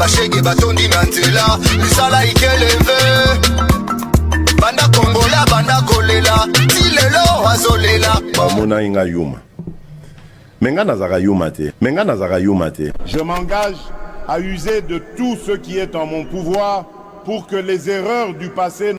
bashege batondi na nzela misala ikeleve banda kongola banda kolela tilelo azolela bamona inga yuma menga nazaka yuma te je m'engage à user de tout ce qui est en mon pouvoir pour que les erreurs du passé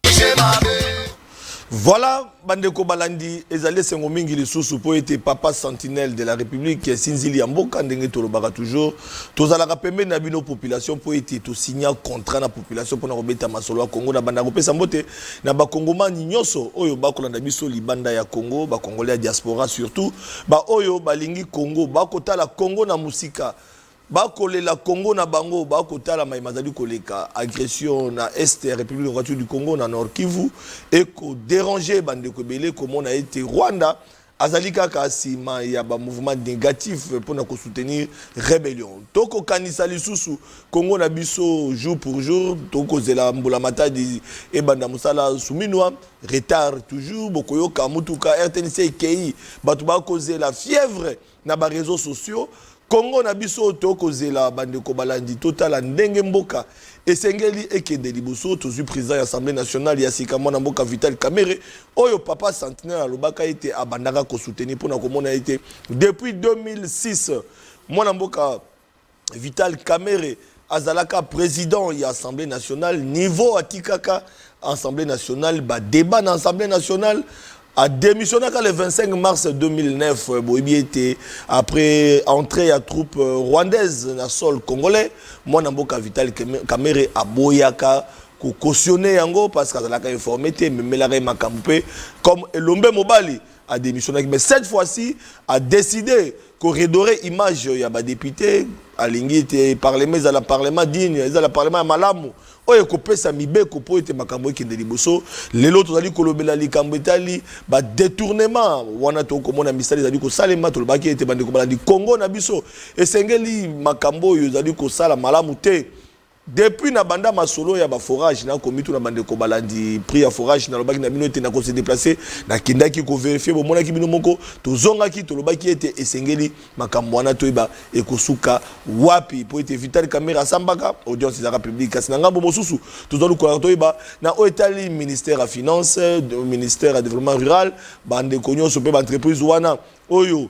Voilà, Bandeko Balandi, ezali sengo mingi lisusu po ete papa sentinelle de la République qui Sinzili Yamboka ndenge tolobaka toujours. Tozalaka pembe na bino population po ete to signer contrat na population pour na robeta masolo ya Congo na banda kopesa mbote na ba Kongomani nyonso oyo bakolanda biso libanda ya Congo, ba Congolais diaspora surtout, ba oyo balingi Congo, bakotala Congo na musika. Bakolela Congo na bango bakotala maimazali koleka agression na est République démocratique du Congo na Nord Kivu et ko déranger bandeko belé comme on a été Rwanda azali kaka sima ya ba mouvement négatif pour na ko soutenir rébellion toko kanisa lisusu Congo na biso jour pour jour toko zela mbula matadi e banda musala suminwa retard toujours bokoyo kamutuka RTNC KI batu ba causer la fièvre na ba réseaux sociaux Congo na biso toko zela bandeko balandi total ndenge mboka esengeli ekende liboso tozu président ya Assemblée nationale ya sika mwana mboka Vital Kamerhe oyo papa centenaire alobaka ete abandaka ko soutenir pona komona ete depuis 2006 mwana mboka Vital Kamerhe azalaka président ya Assemblée nationale niveau atikaka Assemblée nationale ba débat na Assemblée nationale a démissionné le 25 mars 2009 après entrée à troupes rwandaises dans le sol congolais. Moi, Namboka Vital Kamerhe a boyaka ko cautionner yango parce qu'elle a informé mais la makampe comme Elombe Mobali a démissionné mais cette fois-ci a décidé qu'on redorer image ya ba député alingi était parlement à la parlement digne à la parlement malamu oyo kopesa mibeko po ete makambo ekende liboso lelo tozali kolobela likambo etali ba détournement wana to komona misali ezali kosalema tolobaki ete bandeko balandi Congo na biso esengeli makambo oyo ezali kosala malamu te depuis na banda masolo ya ba forage na komitu na bandeko balandi prix ya forage na lobaki na bino ete na ko se déplacer na kindaki ko vérifier bo monaki bino moko tozongaki tolobaki ete esengeli makambo wana toyeba ekosuka wapi po ete Vital Kamerhe asambaka audience za publique kasi na ngambo mosusu tozolu ko toyeba na otali ministère ya finance ministère ya développement rural bandeko nyonso pe ba entreprise wana oyo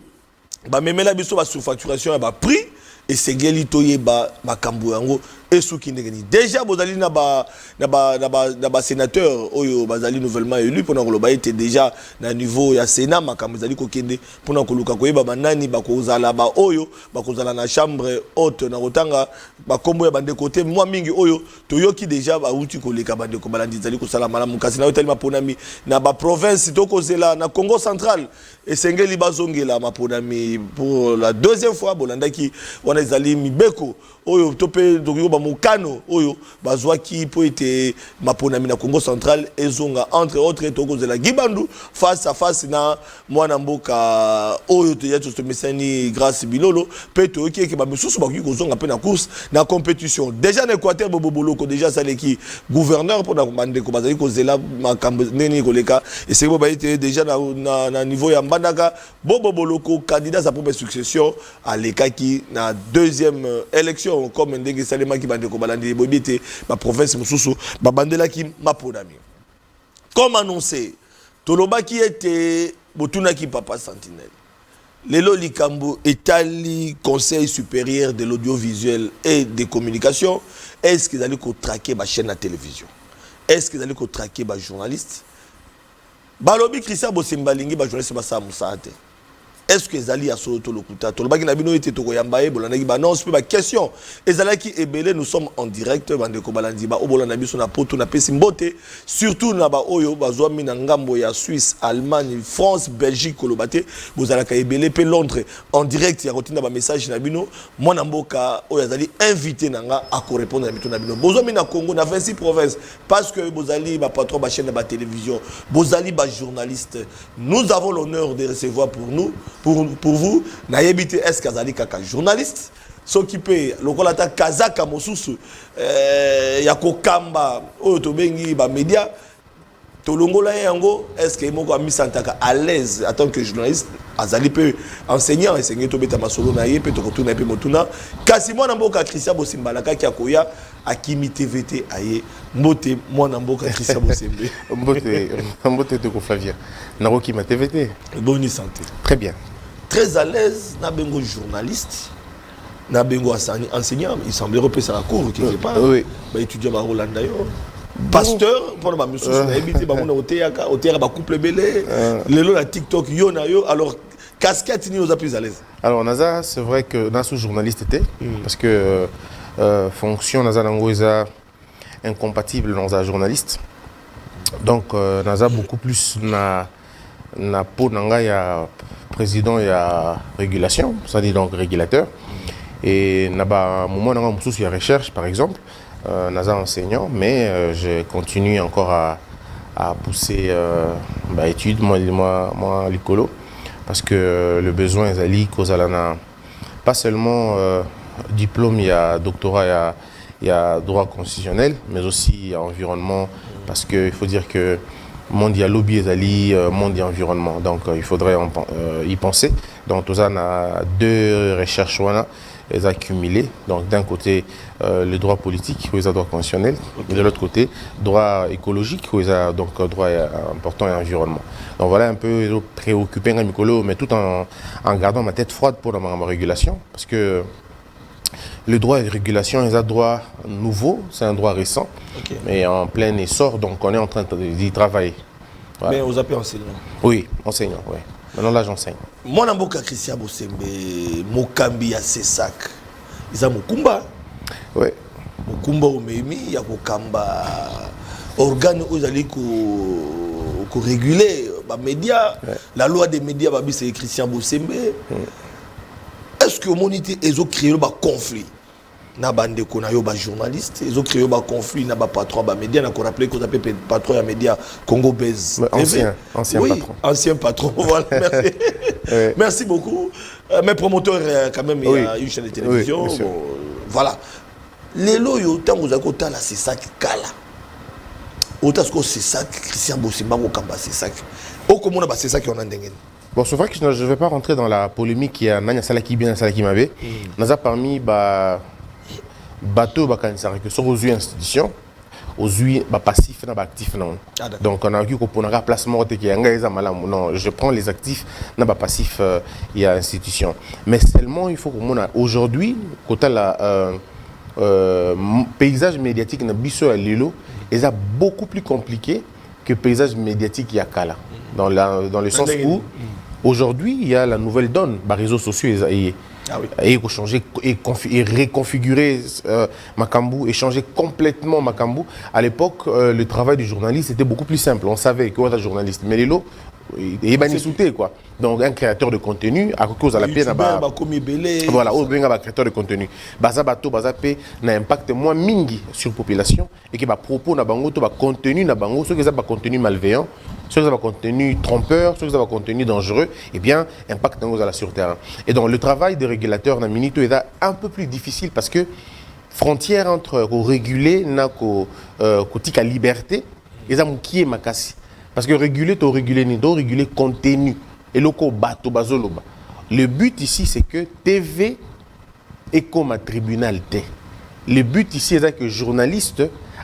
ba memela biso ba surfacturation ya ba prix esengeli toyeba makambo yango esuki ndengeni déjà bozali na ba sénateur oyo bazali nouvellement élu pour na koloba ete déjà na niveau ya Sénat makambo ezali kokende pour na koluka koyeba banani bakozala ba oyo bakozala na chambre haute na kotanga bakombo ya bande côté moi mingi oyo toyoki déjà ba uti koleka bande ko balandi ezali kosala malamu kasi na otali maponami na ba province tokozela na Congo central esengeli bazongela maponami pour la deuxième fois bolandaki wana ezali mibeko oyo topé donc mokano oyo bazwaki po ete maponami na Congo central ezonga entre autres tokozela Gibandu face à face na mwana mboka oyo to yeto to mesani grâce bilolo peto ki ke ba misusu bakoki kozonga pe na course na compétition déjà na Équateur boboloko déjà saleki gouverneur pour na bande ko bazali kozela makambo neni koleka et c'est ba ete déjà na niveau ya mbandaka boboloko candidat sa propre succession à lekaki na deuxième élection comme ndenge salema ki bande ko balandi bobité ma province mususu ba bandela ki maponami comme annoncé toloba ki était botuna ki papa sentinelle lelo likambo etali conseil supérieur de l'audiovisuel et des communications est-ce qu'ils allaient ko traquer ba chaîne à télévision est-ce qu'ils allaient ko traquer ba journaliste balobi Christian Bosembalingi ba journaliste ba sa musate est-ce que ezali aso to lokuta to lobaki na bino ete to koyamba e bolanda ki ba non c'est pas question ezalaki ebele nous sommes en direct bande ko balandi ba obolanda biso na poto na pesi mbote surtout na ba oyo bazwa mina ngambo ya Suisse Allemagne France Belgique kolobate bozalaka ebele pe Londres en direct ya rotina ba message na bino mwana mboka oyo azali invité nanga à ko répondre na bito na bino bozwa mina Congo na 26 provinces parce que bozali ba patron ba chaîne ba télévision bozali ba journaliste nous avons l'honneur de recevoir pour nous pour vous naïbité est-ce qu'azali kaka journaliste s'occuper lokola ta kazaka mosusu ya kokamba oyo to bengi ba média tolongola yango est-ce que moko ami santaka à l'aise en tant que journaliste azali peut enseignant enseigner to beta masolo na ye peut to retourner pe motuna kasi mwana mboka Christian Bosimbalaka ki akoya akimi TVT aye mbote mwana mboka Christian Bosembe mbote de Flavien naroki ma TVT bonne santé très bien très à l'aise na bengo journaliste na bengo enseignant il semblerait que ça la cour quelque part oui ba étudiant ba Rolanda yo pasteur pour ma mission na habité ba mona oteaka ba couple belé lelo na TikTok yo na yo alors casquette ni aux plus à l'aise alors naza c'est vrai que naso journaliste était parce que fonction naza nango eza incompatible dans un journaliste donc naza beaucoup plus na peau nanga ya président ya régulation ça dit donc régulateur et naba moment nanga mususu ya recherche par exemple naza enseignant mais je continue encore à pousser études moi l'écolo parce que le besoin est ali kozalana pas seulement diplôme il y a doctorat il y a droit constitutionnel mais aussi il y a environnement parce que il faut dire que monde il y a lobby est ali monde et environnement donc il faudrait y penser donc tout ça on a deux recherches voilà les accumulés. Donc d'un côté le droit politique, où il y a droit constitutionnel, et de l'autre côté droit écologique, où il y a donc droit important et environnement. Donc voilà un peu préoccupé un micolo, mais tout en gardant ma tête froide pour ma régulation, parce que le droit de régulation est un droit nouveau, c'est un droit récent, mais en plein essor, donc on est en train d'y travailler. Voilà. Mais vous appelez enseignant? Oui, enseignant, oui. Maintenant là j'enseigne. Mon amboka Christian Bosembe, Mokambi à Sesak, ils ont Mokumba. Oui. Mokumba au Memi, il y a Mokamba. Organe aux alliés qui réguler les médias. La loi des médias, c'est Christian Bosembe. Est-ce que l'humanité a créé un conflit? Na bande ko na yo ba journaliste ils ont créé un conflit na ba patron ba média na ko rappeler qu'on appelle patron ya média Congo Bez ancien oui, patron ancien patron voilà merci oui. Merci beaucoup mes promoteurs quand même il y a une chaîne de télévision oui, bon, voilà les loyo tant vous avez là c'est ça qui kala autant que c'est ça Christian Bosimba ko kamba c'est ça au comment c'est ça qui on a ndengeni. Bon, c'est vrai que je ne vais pas rentrer dans la polémique qui a Nanya Salaki bien Salaki Mabe. Naza parmi bateau bakanisaka que sont aux institutions aux passifs na actifs non donc on a vu qu'on a placement qui non je prends les actifs na passifs il y a institution mais seulement il faut qu'on a aujourd'hui côté la paysage médiatique na biso à Lilo est beaucoup plus compliqué que paysage médiatique ya kala dans le sens où aujourd'hui il y a la nouvelle donne les réseaux sociaux et changer et reconfigurer Makambu et changer complètement Makambu. À l'époque, le travail du journaliste était beaucoup plus simple. On savait que was un journaliste. Mais Lelo, il est sauté quoi. Donc un créateur de contenu à cause de la peine voilà, au bien un créateur de contenu. Baza bato baza pe na impact moins mingi sur population et qui va propos na bango to ba contenu na bango ceux qui ça ba contenu malveillant, ceux qui ça ba contenu trompeur, ceux qui ça ba contenu dangereux et bien impact dans la sur terrain. Et donc le travail des régulateurs na minito est un peu plus difficile parce que frontière entre réguler na ko tika liberté et ça qui est makasi. Parce que réguler, tu réguler, ni réguler contenu. Et le bato bazoloba. Le but ici, c'est que TV est comme un tribunal. Le but ici, c'est que le journaliste,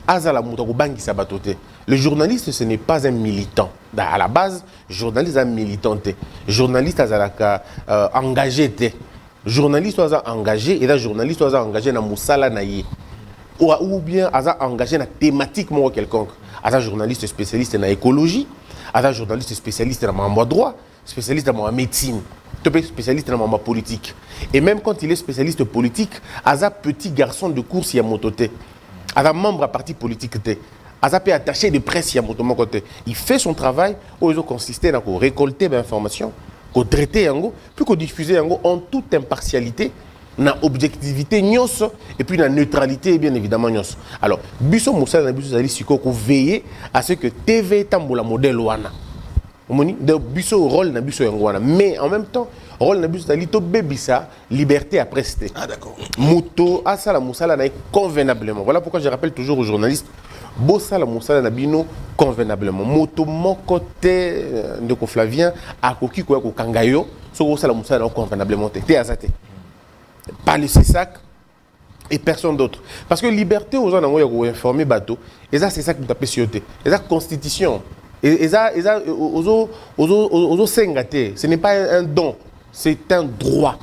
le journaliste, ce n'est pas un militant. À la base, le journaliste est un militant. Le journaliste est engagé. Le journaliste est engagé et le journaliste est engagé dans Moussala Naye. Ou bien engagé dans thématiquement quelconque. Un journaliste spécialiste en écologie, un journaliste spécialiste en droit, spécialiste en médecine, spécialiste en politique. Et même quand il est spécialiste politique, un petit garçon de course, il y a mototé. Un membre à parti politique, un attaché de presse, il y a mototé. Il fait son travail, où il consistait à récolter des informations, à traiter, puis à diffuser en toute impartialité. Na objectivité nyos et puis na neutralité bien évidemment nyos. Alors biso Moussa na biso zali siko ko veiller à ce que TV tambola modèle wana. Omoni de biso rôle na biso yango wana mais en même temps rôle na biso zali to bebisa liberté à prester. Ah d'accord. Muto asala Moussa na convenablement. Voilà pourquoi je rappelle toujours aux journalistes bossa la mosala na bino convenablement moto moko te ndeko Flavien akoki ko ko kangayo so bossa la mosala convenablement te azate pas le CESAC et personne d'autre parce que liberté aux gens nango ya ko informer bateau et ça c'est ça que tu appelles sioté et ça constitution et ça aux sengate ce n'est pas un don c'est un droit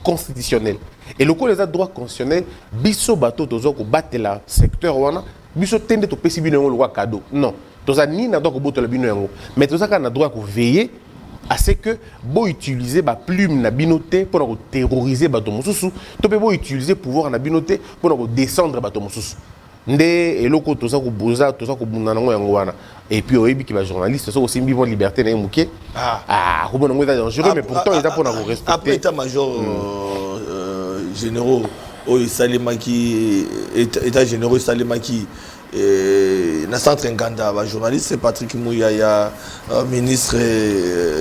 constitutionnel et le coup les droits constitutionnels biso bateau tozo ko batela secteur wana biso tende to pesi bino ngo lwa cadeau non toza ni na donc botela bino yango mais toza ka na droit ko veiller à ce que bo utiliser ba plume na binoté pour terroriser bato mosusu to pe bo utiliser pouvoir na binoté pour descendre bato mosusu ndé eloko toza ko boza toza ko bunda nango yango wana et puis oyebi ki ba journaliste so aussi mbivo liberté na muké ko bona ngo dangereux mais pourtant ils a pour na respecter après état major généraux au salemaki état généraux salemaki na centre Nganda ba journaliste Patrick Mouya ya ministre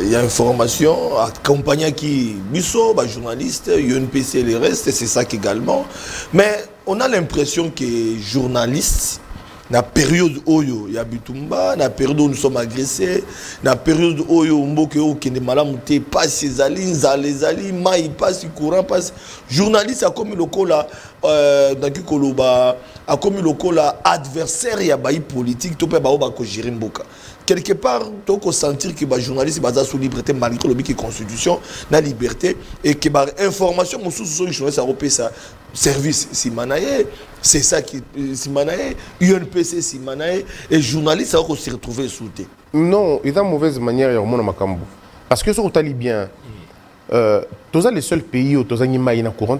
ya information accompagné qui biso ba journaliste UNPC et le reste c'est ça également mais on a l'impression que journalistes na période oyo ya bitumba na période où nous sommes agressés na période oyo mboke o kende malamu te passe les ali mai passe courant passe journaliste a comme lokola dans koloba a comme lokola adversaire ya baï politique to pe ba ko gérer mboka quelque part to ko sentir que ba journaliste baza sous liberté malgré le bic constitution na liberté et que ba information mo sous journaliste a repé ça service Simanae, c'est ça qui Simanae, UNPC Simanae et journaliste ça va se retrouver sous thé. Non, il y a une mauvaise manière ya mon makambo. Parce que sur le Talibien tous les seuls pays où tous les maïna courant,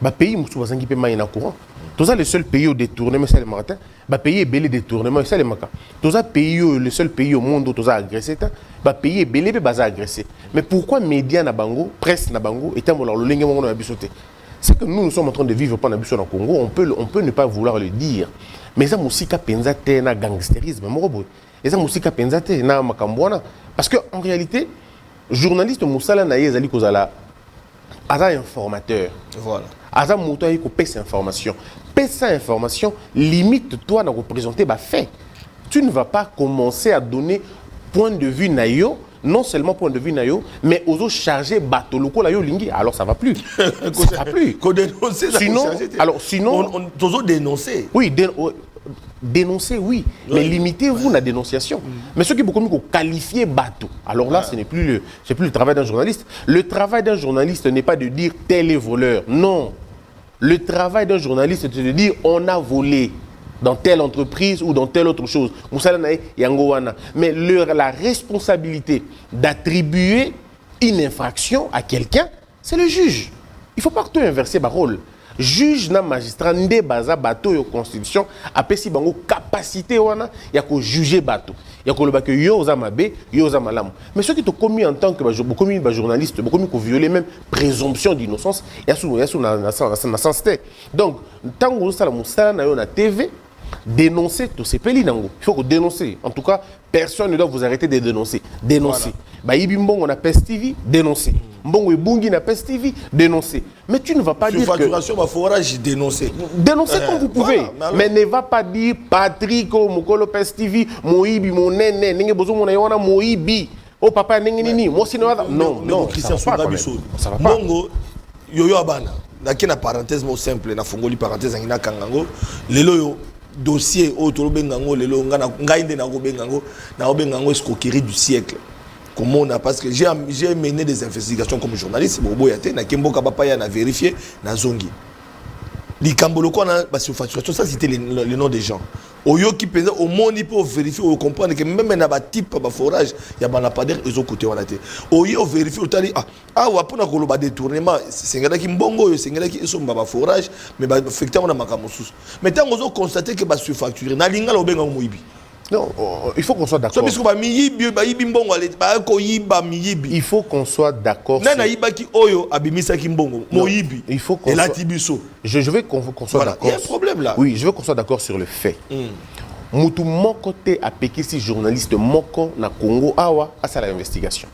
bah pays où tous les maïna courant. Tous les seuls pays où détournement c'est le matin, bah pays belé détournement c'est le matin. Tous les pays où le seul pays au monde où tous agressé, bah pays belé be bas agressé. Mais pourquoi médias na bango, presse na bango et tant le lingue mon na bisoté. C'est que nous sommes en train de vivre pendant la au Congo, on peut ne pas vouloir le dire. Mais ça musika penzate na gangsterisme morobo. Et ça musika penzate na makambwana parce que en réalité journaliste musala na yezali kozala aza informateur. Voilà. Aza moto yi ko pesa information. Pesa information limite toi na représenter ba fait. Tu ne vas pas commencer à donner point de vue nayo. Non seulement point de vue nayo, mais aux chargés bateau locaux là yo lingi. Alors ça va plus. Ça va plus. Sinon, on toujours dénoncer. Oui, dénoncer oui, mais limitez-vous la dénonciation. Mais ceux qui beaucoup mieux qualifier bateau. Alors là, ce n'est plus le travail d'un journaliste. Le travail d'un journaliste n'est pas de dire tel est voleur. Non. Le travail d'un journaliste c'est de dire on a volé dans telle entreprise ou dans telle autre chose. Mais la responsabilité d'attribuer une infraction à quelqu'un, c'est le juge. Il ne faut pas que tu inverser le rôle. Juge na magistrat ndé baza bateau yo constitution apesi bango capacité wana ya ko juger bateau. Ya ko loba que yo za mabe, yo za malamu. Mais ceux qui te commis en tant que commis journaliste, commis ko violer même présomption d'innocence, ya sou na sens té. Donc tant que ça la musala na yo na TV dénoncer tout ces pays nango. Il faut que dénoncer. En tout cas, personne ne doit vous arrêter de dénoncer. Dénoncer. Bah Ibimbong on a PES TV, dénoncer. Mbongo et Bungi na PES TV, dénoncer. Mais tu ne vas pas dire que facturation va forage dénoncer. Dénoncer comme vous pouvez. Voilà, mais ne va pas dire Patrick Mokolo PES TV, Moibi mon nene, ninge bozo mon ayona Moibi. Oh papa ninge nini, moi sinon non, Christian ça va pas. Mbongo yoyo abana. Nakina parenthèse mo simple na fongoli parenthèse ngina kangango. Lelo yo dossier autour bengango lelo ngainde na go bengango escroquerie du siècle. Comment on a parce que j'ai mené des investigations comme journaliste bobo yate na kimboka papa ya na vérifier na zongi. Li kamboloko na ba surfacturation ça c'était le nom des gens. Oyo qui pensait au monde pour vérifier ou comprendre que même na ba type ba forage ya ba na pas dire ils ont côté wana te. Oyo vérifier otali wa pona ko ba détournement sengela ki mbongo yo sengela ki eso ba forage mais ba affecter on a makamosus. Mais tant on constater que ba surfacturer na linga lo benga moyibi. Non, il faut qu'on soit d'accord. Il faut qu'on soit d'accord. Il faut qu'on soit... Je veux qu'on soit d'accord. Il y a un problème là. Oui, je veux qu'on soit d'accord sur le fait. Mutu moko te apekisi journaliste moko na Congo awa asa la investigation.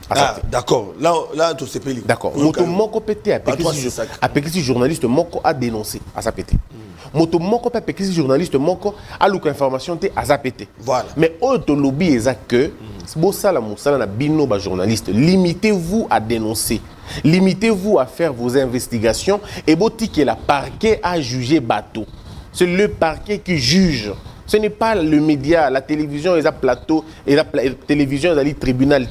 D'accord. Là tout c'est peli. D'accord. Mutu moko pete apekisi journaliste moko a dénoncé à sa pété. moto moko pe pekisi journaliste moko aluka information te azapete. Voilà. Mais auto lobby est que bo sala musala na bino ba journaliste, limitez-vous à dénoncer. Limitez-vous à faire vos investigations et boti que la parquet a jugé bateau. C'est le parquet qui juge. Ce n'est pas le média, la télévision, les plateaux, et la télévision, les tribunal.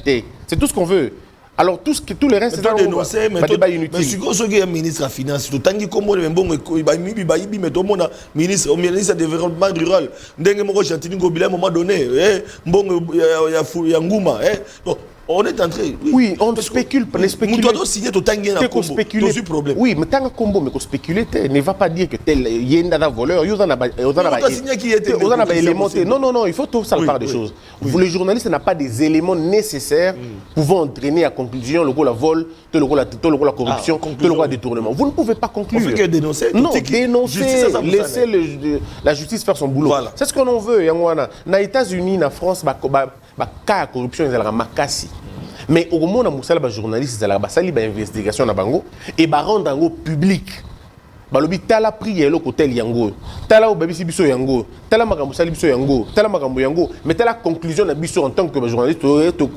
C'est tout ce qu'on veut. Alors tout le reste, c'est un débat inutile. Mais si vous êtes ministre de la Finance, vous avez ministre de développement rural, vous avez un moment donné, on est entré. Oui, on spécule. Nous doit signer tout le problème. Oui, mais tant que spéculer, ne va pas dire que tel yenda voleur, il y a des éléments. Non, il faut tout ça part des choses. Le journaliste n'a pas des éléments nécessaires pouvant entraîner à conclusion le vol, la corruption, le détournement. Vous ne pouvez pas conclure. On fait que dénoncer. Non, dénoncer, laisser la justice faire son boulot. C'est ce qu'on en veut. Dans les États-Unis, en France, cas de corruption, ils ont makasi. Mais au moment où les journalistes ont fait une investigation et rendre public. Balobi tala priye lo kotel yango tala obabisi biso yango tala makambo sali biso yango tala makambo yango mais tala conclusion na biso en tant que journaliste to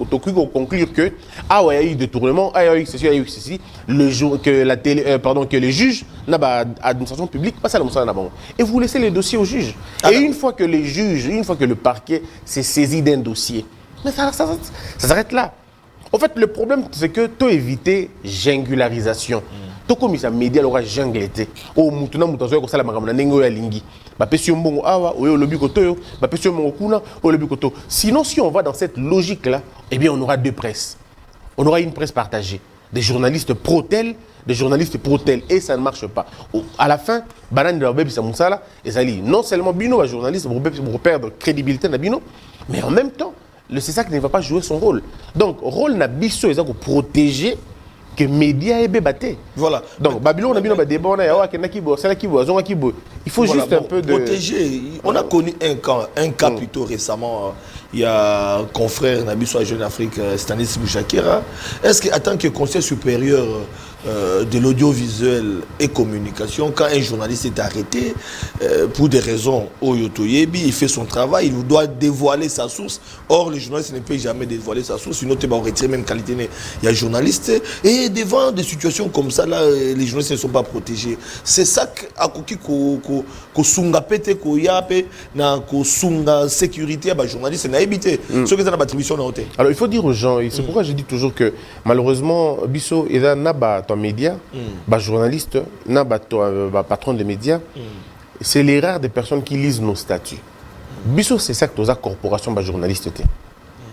conclure que ah ouais il y a eu détournement ah il y a eu ceci le jour que la télé que les juges na ba administration publique pas ça le musala na bango et vous laissez les dossiers aux juges et une fois que les juges une fois que le parquet s'est saisi d'un dossier mais ça s'arrête là. En fait le problème c'est que tu éviter jingularisation. Tout comme ça média l'aura jangleté au mutuna mutazo ko sala makamana ndenge ya lingi ba pesio mbongo awa oyo lobi koto yo ba pesio mbongo kuna o lobi koto sinon si on va dans cette logique là eh bien on aura deux presses on aura une presse partagée des journalistes pro-tel des journalistes pro-tel et ça ne marche pas à la fin banane de baby samusala et sali non seulement bino ba journaliste pour perdre crédibilité na bino mais en même temps le CESAC ne va pas jouer son rôle donc rôle na biso est pour protéger que médias est bébaté. Voilà. Donc Babylone on a bien débat on a il faut juste un peu de protéger. On a connu un cas plutôt récemment. Il y a un confrère Nabiso à Jeune Afrique Stanis Bouchakira. Est-ce qu'en tant que conseil supérieur de l'audiovisuel et communication, quand un journaliste est arrêté pour des raisons Oyotoyebi, il fait son travail, il doit dévoiler sa source. Or, le journaliste ne peut jamais dévoiler sa source, sinon tu vas retirer même qualité. Il y a un journaliste et devant des situations comme ça, là, les journalistes ne sont pas protégés. C'est ça qu'akoki ko sunga pete ko yape na ko sunga sécurité ba journaliste na éviter. Ce que ça na attribution na hôtel. Alors il faut dire aux gens, c'est pourquoi je dis toujours que malheureusement Bisso et là n'a médias, journalistes, patron de médias, c'est les rares des personnes qui lisent nos statuts. Bisso, c'est ça que tu as corporation journaliste.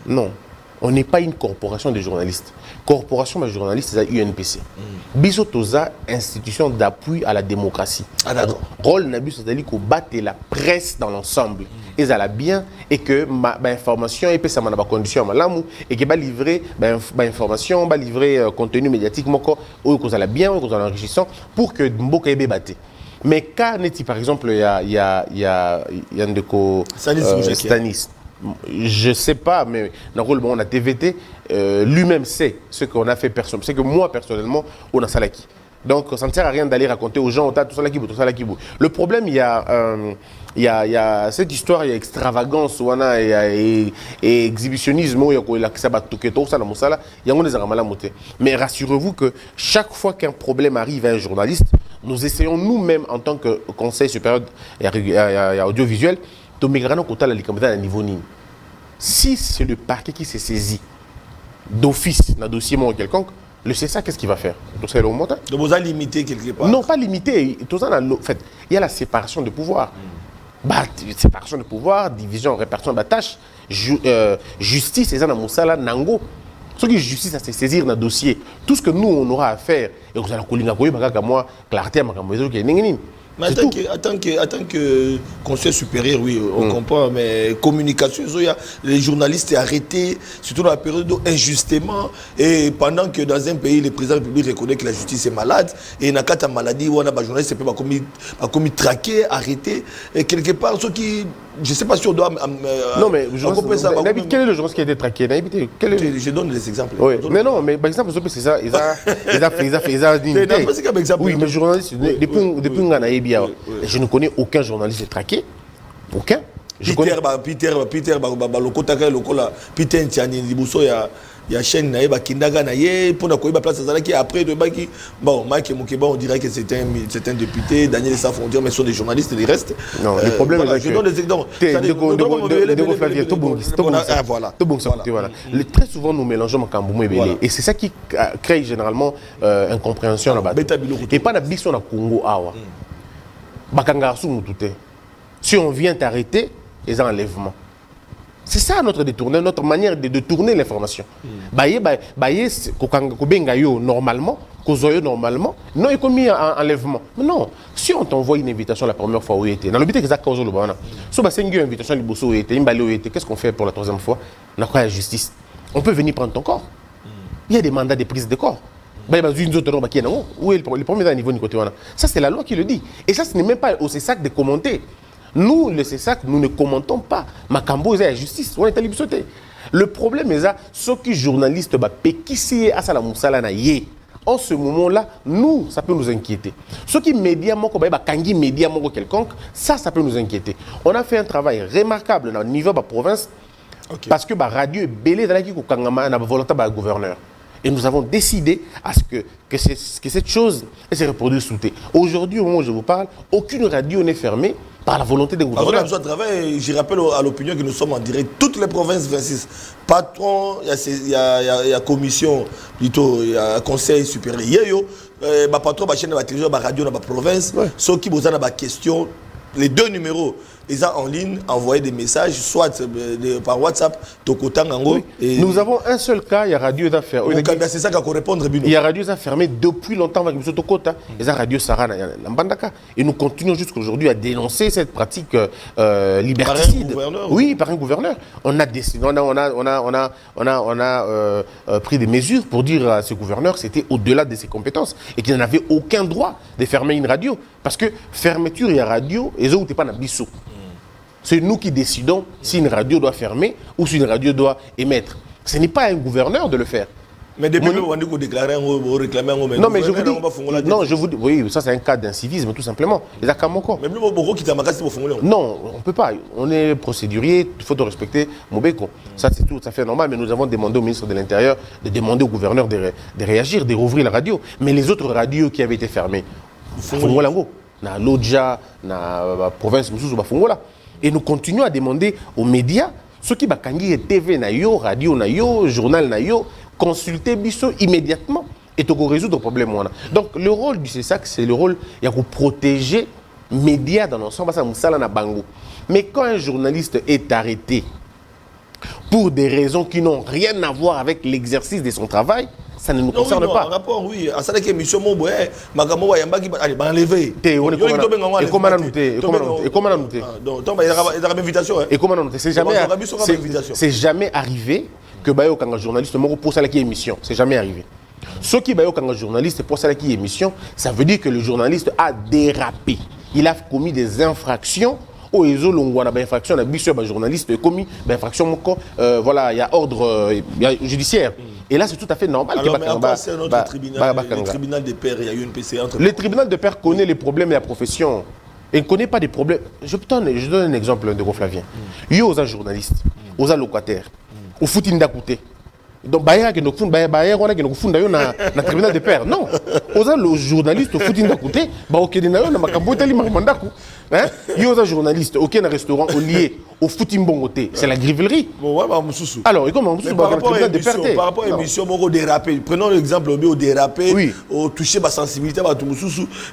Non, on n'est pas une corporation de journalistes. Corporation de journalistes, c'est UNPC. Bisso, tu as institution d'appui à la démocratie. Ah, d'accord. Rôle Nabi, c'est-à-dire qu'on batte la presse dans l'ensemble. Et ça l'a bien, et que ma information, et puis ça m'a condition et que va livrer information, va livrer contenu médiatique, ou que ça l'a bien, ou que ça l'enrichissant, pour que Mboka ait batté. Mais quand n'est-il par exemple, il y a un de Stanis. Je ne sais pas, mais dans le rôle on a TVT, lui-même sait ce qu'on a fait personne. C'est que moi personnellement, on a Salaki. Donc ça ne sert à rien d'aller raconter aux gens tout ça là qui bout. Le problème, il y a cette histoire, il y a extravagance et exhibitionnisme, mais rassurez-vous que chaque fois qu'un problème arrive à un journaliste, nous essayons nous-mêmes en tant que conseil supérieur et audiovisuel de mettre à niveau niveau. Si c'est le parquet qui s'est saisi d'office dans un dossier quelconque, le CSA, qu'est-ce qu'il va faire? Donc vous avez limité quelque part? Non, pas limité. En fait, il y a la séparation de pouvoir. Séparation de pouvoir, division, répartition de tâches, justice, et ça, dans Nango. Ce qui est justice, c'est saisir un dossier. Tout ce que nous, on aura à faire, et vous allez moi, clarté, mais en tant que conseil supérieur, oui, on comprend, mais communication, les journalistes sont arrêtés, surtout dans la période injustement, et pendant que dans un pays, le président de la République reconnaît que la justice est malade, et dans la maladie, on a des journalistes qui peuvent commis traquer, arrêter, et quelque part, ceux qui je sais pas si on doit non mais quel est le journaliste qui a été traqué? Je donne des exemples. Oui. Mais non, mais par exemple, c'est ça, ils ont oui, mais journaliste, depuis Ngana Ebia, je ne connais aucun journaliste traqué. Aucun. Peter Ntiani Liboso il y a chaîne naïba kindaga naïe pour na place qui après de baki bon Mike Mukeba on dirait que c'est un député, Daniel Saf on dirait mais ce sont des journalistes les restes. Non, le problème est que je donne des exemples. Très souvent nous mélangeons Makambo et Belé et c'est ça qui crée généralement incompréhension là-bas. Et pas la biso na Congo awa. Bakanga sumututé. Si on vient t'arrêter, les enlèvements. C'est ça notre détourné, notre manière de tourner l'information. Normalement, normalement, non, il a commis un enlèvement. Mais non, si on t'envoie une invitation la première fois où il était, dans le but que ça cause le bon, si on a une invitation où il était, qu'est-ce qu'on fait pour la troisième fois? On a quoi la justice? On peut venir prendre ton corps. Il y a des mandats de prise de corps. Où est le premier niveau du côté? Ça, c'est la loi qui le dit. Et ça, ce n'est même pas au CESAC de commenter. Nous, le CESAC, nous ne commentons pas. Makambo, c'est la justice. On est allé sauter. Le problème est ça, ceux qui journalistes, en ce moment-là, nous, ça peut nous inquiéter. Ceux qui médias, quelconque, ça peut nous inquiéter. On a fait un travail remarquable au niveau de la province parce que la radio est belée dans la volonté du gouverneur. Et nous avons décidé à ce que cette chose se reproduise sous thé. Aujourd'hui, au moment où je vous parle, aucune radio n'est fermée par la volonté des gouverneurs. On a besoin de travail. Je rappelle à l'opinion que nous sommes en direct. Toutes les provinces 26. Patron, il y a commission, plutôt, il y a conseil supérieur. Il y a patron, la chaîne de la télévision, la radio, la province. Ceux qui vous ont des questions, les deux numéros. Ils ont en ligne envoyé des messages, soit par WhatsApp, et nous avons un seul cas, il y a Radio d'affaires. C'est ça qu'il faut répondre. Il y a Radio fermé depuis longtemps avec M. Tokota. Il y a Radio Sarah et nous continuons jusqu'à aujourd'hui à dénoncer cette pratique liberticide. Oui, par un gouverneur. On a décidé, on a pris des mesures pour dire à ce gouverneur que c'était au-delà de ses compétences et qu'il n'avait aucun droit de fermer une radio. Parce que fermeture, il y a radio, et eux, pas bissou. C'est nous qui décidons si une radio doit fermer ou si une radio doit émettre. Ce n'est pas un gouverneur de le faire. Mais depuis que vous avez déclaré, vous réclamez un non, mais je vous dis, non, je vous dis, oui, ça c'est un cas d'incivisme tout simplement. Mais non, on ne peut pas. On est procédurier, il faut respecter Mobeko. Ça c'est tout à fait normal, mais nous avons demandé au ministre de l'Intérieur de demander au gouverneur de réagir, de rouvrir la radio. Mais les autres radios qui avaient été fermées, Fongolango, na Lodja, na province Bafungola. Et nous continuons à demander aux médias, ceux qui bakangi TV na yo, radio na yo, journal na yo, consulter biso immédiatement et to résoudre le problème. Donc le rôle du CESAC, c'est le rôle de protéger les médias dans l'ensemble. Mais quand un journaliste est arrêté pour des raisons qui n'ont rien à voir avec l'exercice de son travail, ça ne nous concerne pas. Rapport, oui. À ça, que mission Mobo, Magamo Yambaki, allez, enlever. Et comment on a noté? Et comment on a noté? Donc, il y a une invitation. Et comment on a noté? C'est jamais arrivé que Bayo, quand un journaliste Moro pour ça qui est émission. C'est jamais arrivé. Ce qui Bayo, quand un journaliste pour ça qui est émission, ça veut dire que le journaliste a dérapé. Il a commis des infractions. Oh, ils ont une infraction, un journaliste a commis une infraction. Voilà, il y a ordre judiciaire. Et là, c'est tout à fait normal. Alors, mais encore, c'est notre tribunal, le tribunal des pairs, il y a eu une PC entre... Le tribunal des pairs connaît les problèmes de la profession. Il ne connaît pas des problèmes. Je donne un exemple de Flavien. Il y a aux journalistes, aux locataires, au footing d'à côté. Donc, il y a un tribunal des pairs. Non. Aux journalistes, au footing d'à côté, il y a un journaliste, un restaurant au lié. Au footing bongoté, c'est la grivellerie. Alors, et comment par rapport à l'émission, on dérapé. Prenons l'exemple au dérapé, au toucher ma sensibilité,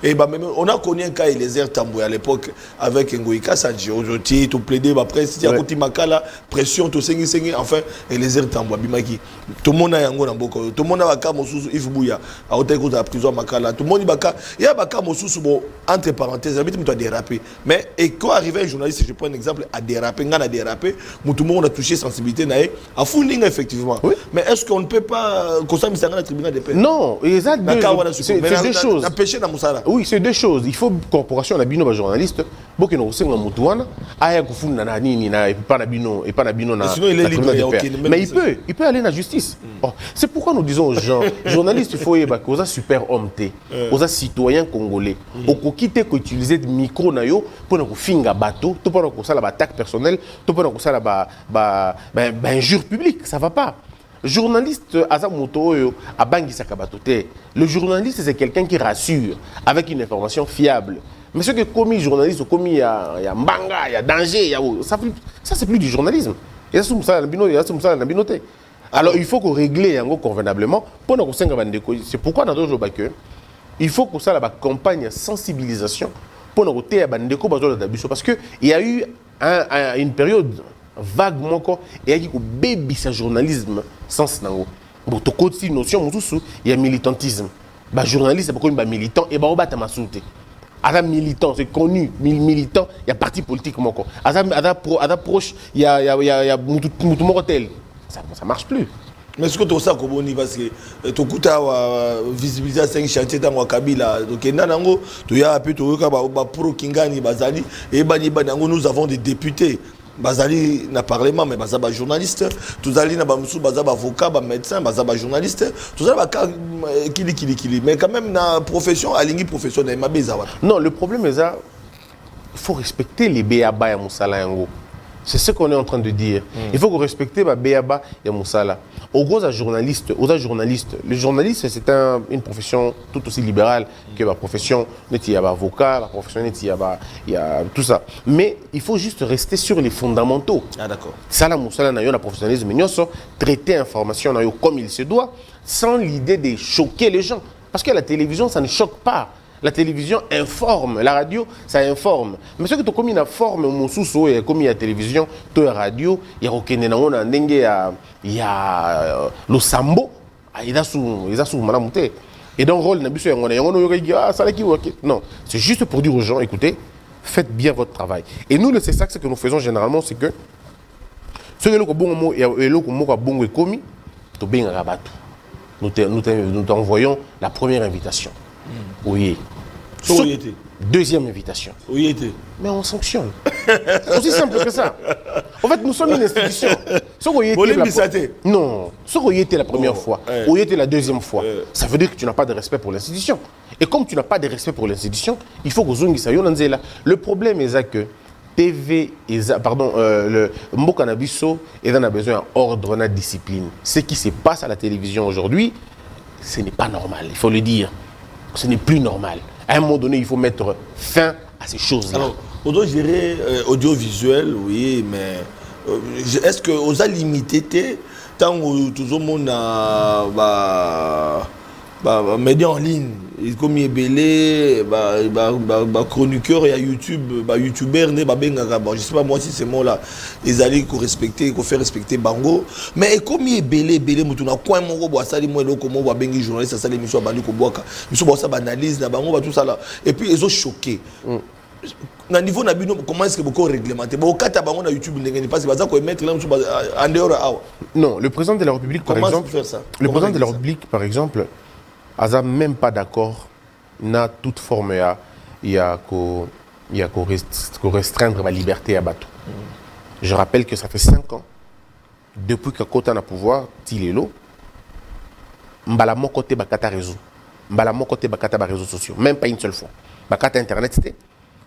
et on a connu un cas Eliezer Tamboué à l'époque avec Ngoïka Sanji. Aujourd'hui, tout plaidé, après, si tu as côté Makala, pression, tout sengi, enfin, Eliezer Tamboué, Bimaki. Tout le monde a un beaucoup. Tout le monde a un cas Moussousou, Yves Bouya, à hauteur de la prison Makala. Tout le monde a un cas Moussousou, entre parenthèses, tu dois déraper. Mais, et quand arrive un journaliste, je prends un exemple, à déraper, a dérapé, tout le monde a touché sensibilité à Funding effectivement. Oui. Mais est-ce qu'on ne peut pas consommer ça dans le tribunal des pairs? Non, c'est deux choses. Oui, c'est deux choses. Il faut corporation, la bino journaliste, boke no senga mutu wana aya kufunda na nini na pas na bino na sinon il est libre mais il peut aller dans la justice. Oh, c'est pourquoi nous disons aux gens journalistes il faut yeba que oza super homme té oza citoyen congolais okokite ko utiliser micro na yo pour na kofinga bateau to pour na ko sala ba attaque personnelle to pour na ko sala ba injure publique, ça va pas. Journaliste aza moto oyo abangisa kabatote. Le journaliste c'est quelqu'un qui rassure avec une information fiable. Mais ce que commis journaliste, commis il y a mbanga, il y a danger, ça c'est plus du journalisme. Et ça c'est binoté. Alors il faut qu'on règle convenablement pour nous. C'est pourquoi dans d'autres jours il faut que ça la campagne de sensibilisation pour nous parce que il y a eu une période vaguement et il y a eu baby sa journalisme sans nango. Bon, to côté notion il y a militantisme. Ba journaliste c'est pas militant et ba obata masouté. Ada militant, c'est connu, militant, il y a parti politique moko. Ada proche, il y a motel. Ça marche plus. Mais est-ce que tu as ça comme on y va parce que tu as visibilité 5 chantiers dans Kabila donc nango tu as un peu to ka pro kingani bazali et bani nous avons des députés. Bazali na parlement mais bazaba journaliste tous ali na bamusu bazaba avocat ba médecin bazaba journaliste tous ali ba kili mais quand même na profession alingi professionnel mabeza wa non le problème est ça il faut respecter les béaba ya musala yango c'est ce qu'on est en train de dire il faut qu'on respecte ba béaba ya musala au gros journaliste le journaliste c'est une profession tout aussi libérale que la profession il y a avocat la profession il y a tout ça mais il faut juste rester sur les fondamentaux. Ah d'accord. Ça la musala na yo na professionnalisme nyoso traiter information na yo comme il se doit sans l'idée de choquer les gens parce que la télévision ça ne choque pas. La télévision informe, la radio, ça informe. Mais ce que tu as commis la forme, mon sous-so, et comme il y a télévision, tu as radio, il y a le sambo, il y a sous malamouté. Et dans le rôle, non, c'est juste pour dire aux gens, écoutez, faites bien votre travail. Et nous, c'est ça que nous faisons généralement, c'est que ce que nous t'envoyons la première invitation. Oui. Deuxième invitation. Oui. Mais on sanctionne. C'est aussi simple que ça. En fait, nous sommes une institution. Non. Ce qui était la première fois, ou était la deuxième fois, ça veut dire que tu n'as pas de respect pour l'institution. Et comme tu n'as pas de respect pour l'institution, il faut que le problème est que TV, le Mbokanabiso, il en a besoin d'ordre, de discipline. Ce qui se passe à la télévision aujourd'hui, ce n'est pas normal, il faut le dire. Ce n'est plus normal. À un moment donné, il faut mettre fin à ces choses-là. Alors, on doit gérer audiovisuel, oui, mais est-ce que vous avez limité tant que tout le monde a médias en ligne, comme il est belé, chroniqueur et YouTube, youtubeur, je ne sais pas moi si c'est moi là, ils allaient respecter, faire respecter Bango, mais comme il est belé, on a quoi mon robot, ça dit moi comment on va bengi journaliste, ça l'émission bandi ko boka, mission ça analyse na Bango tout ça là, et puis ils ont choqué. Na niveau na bino comment est-ce que beaucoup réglementé bon kata bango na YouTube ndenge ni parce que baza ko mettre là en dehors. Non, le président de la République par exemple, le président de la République par exemple Aza même pas d'accord na toute forme il y a qu'au restreindre la liberté à Batou. Je rappelle que ça fait 5 ans depuis que Kota n'a pouvoir Tilelo mbala mon côté bakata réseau mbala mon côté bakata réseaux sociaux même pas une seule fois bakata internet c'était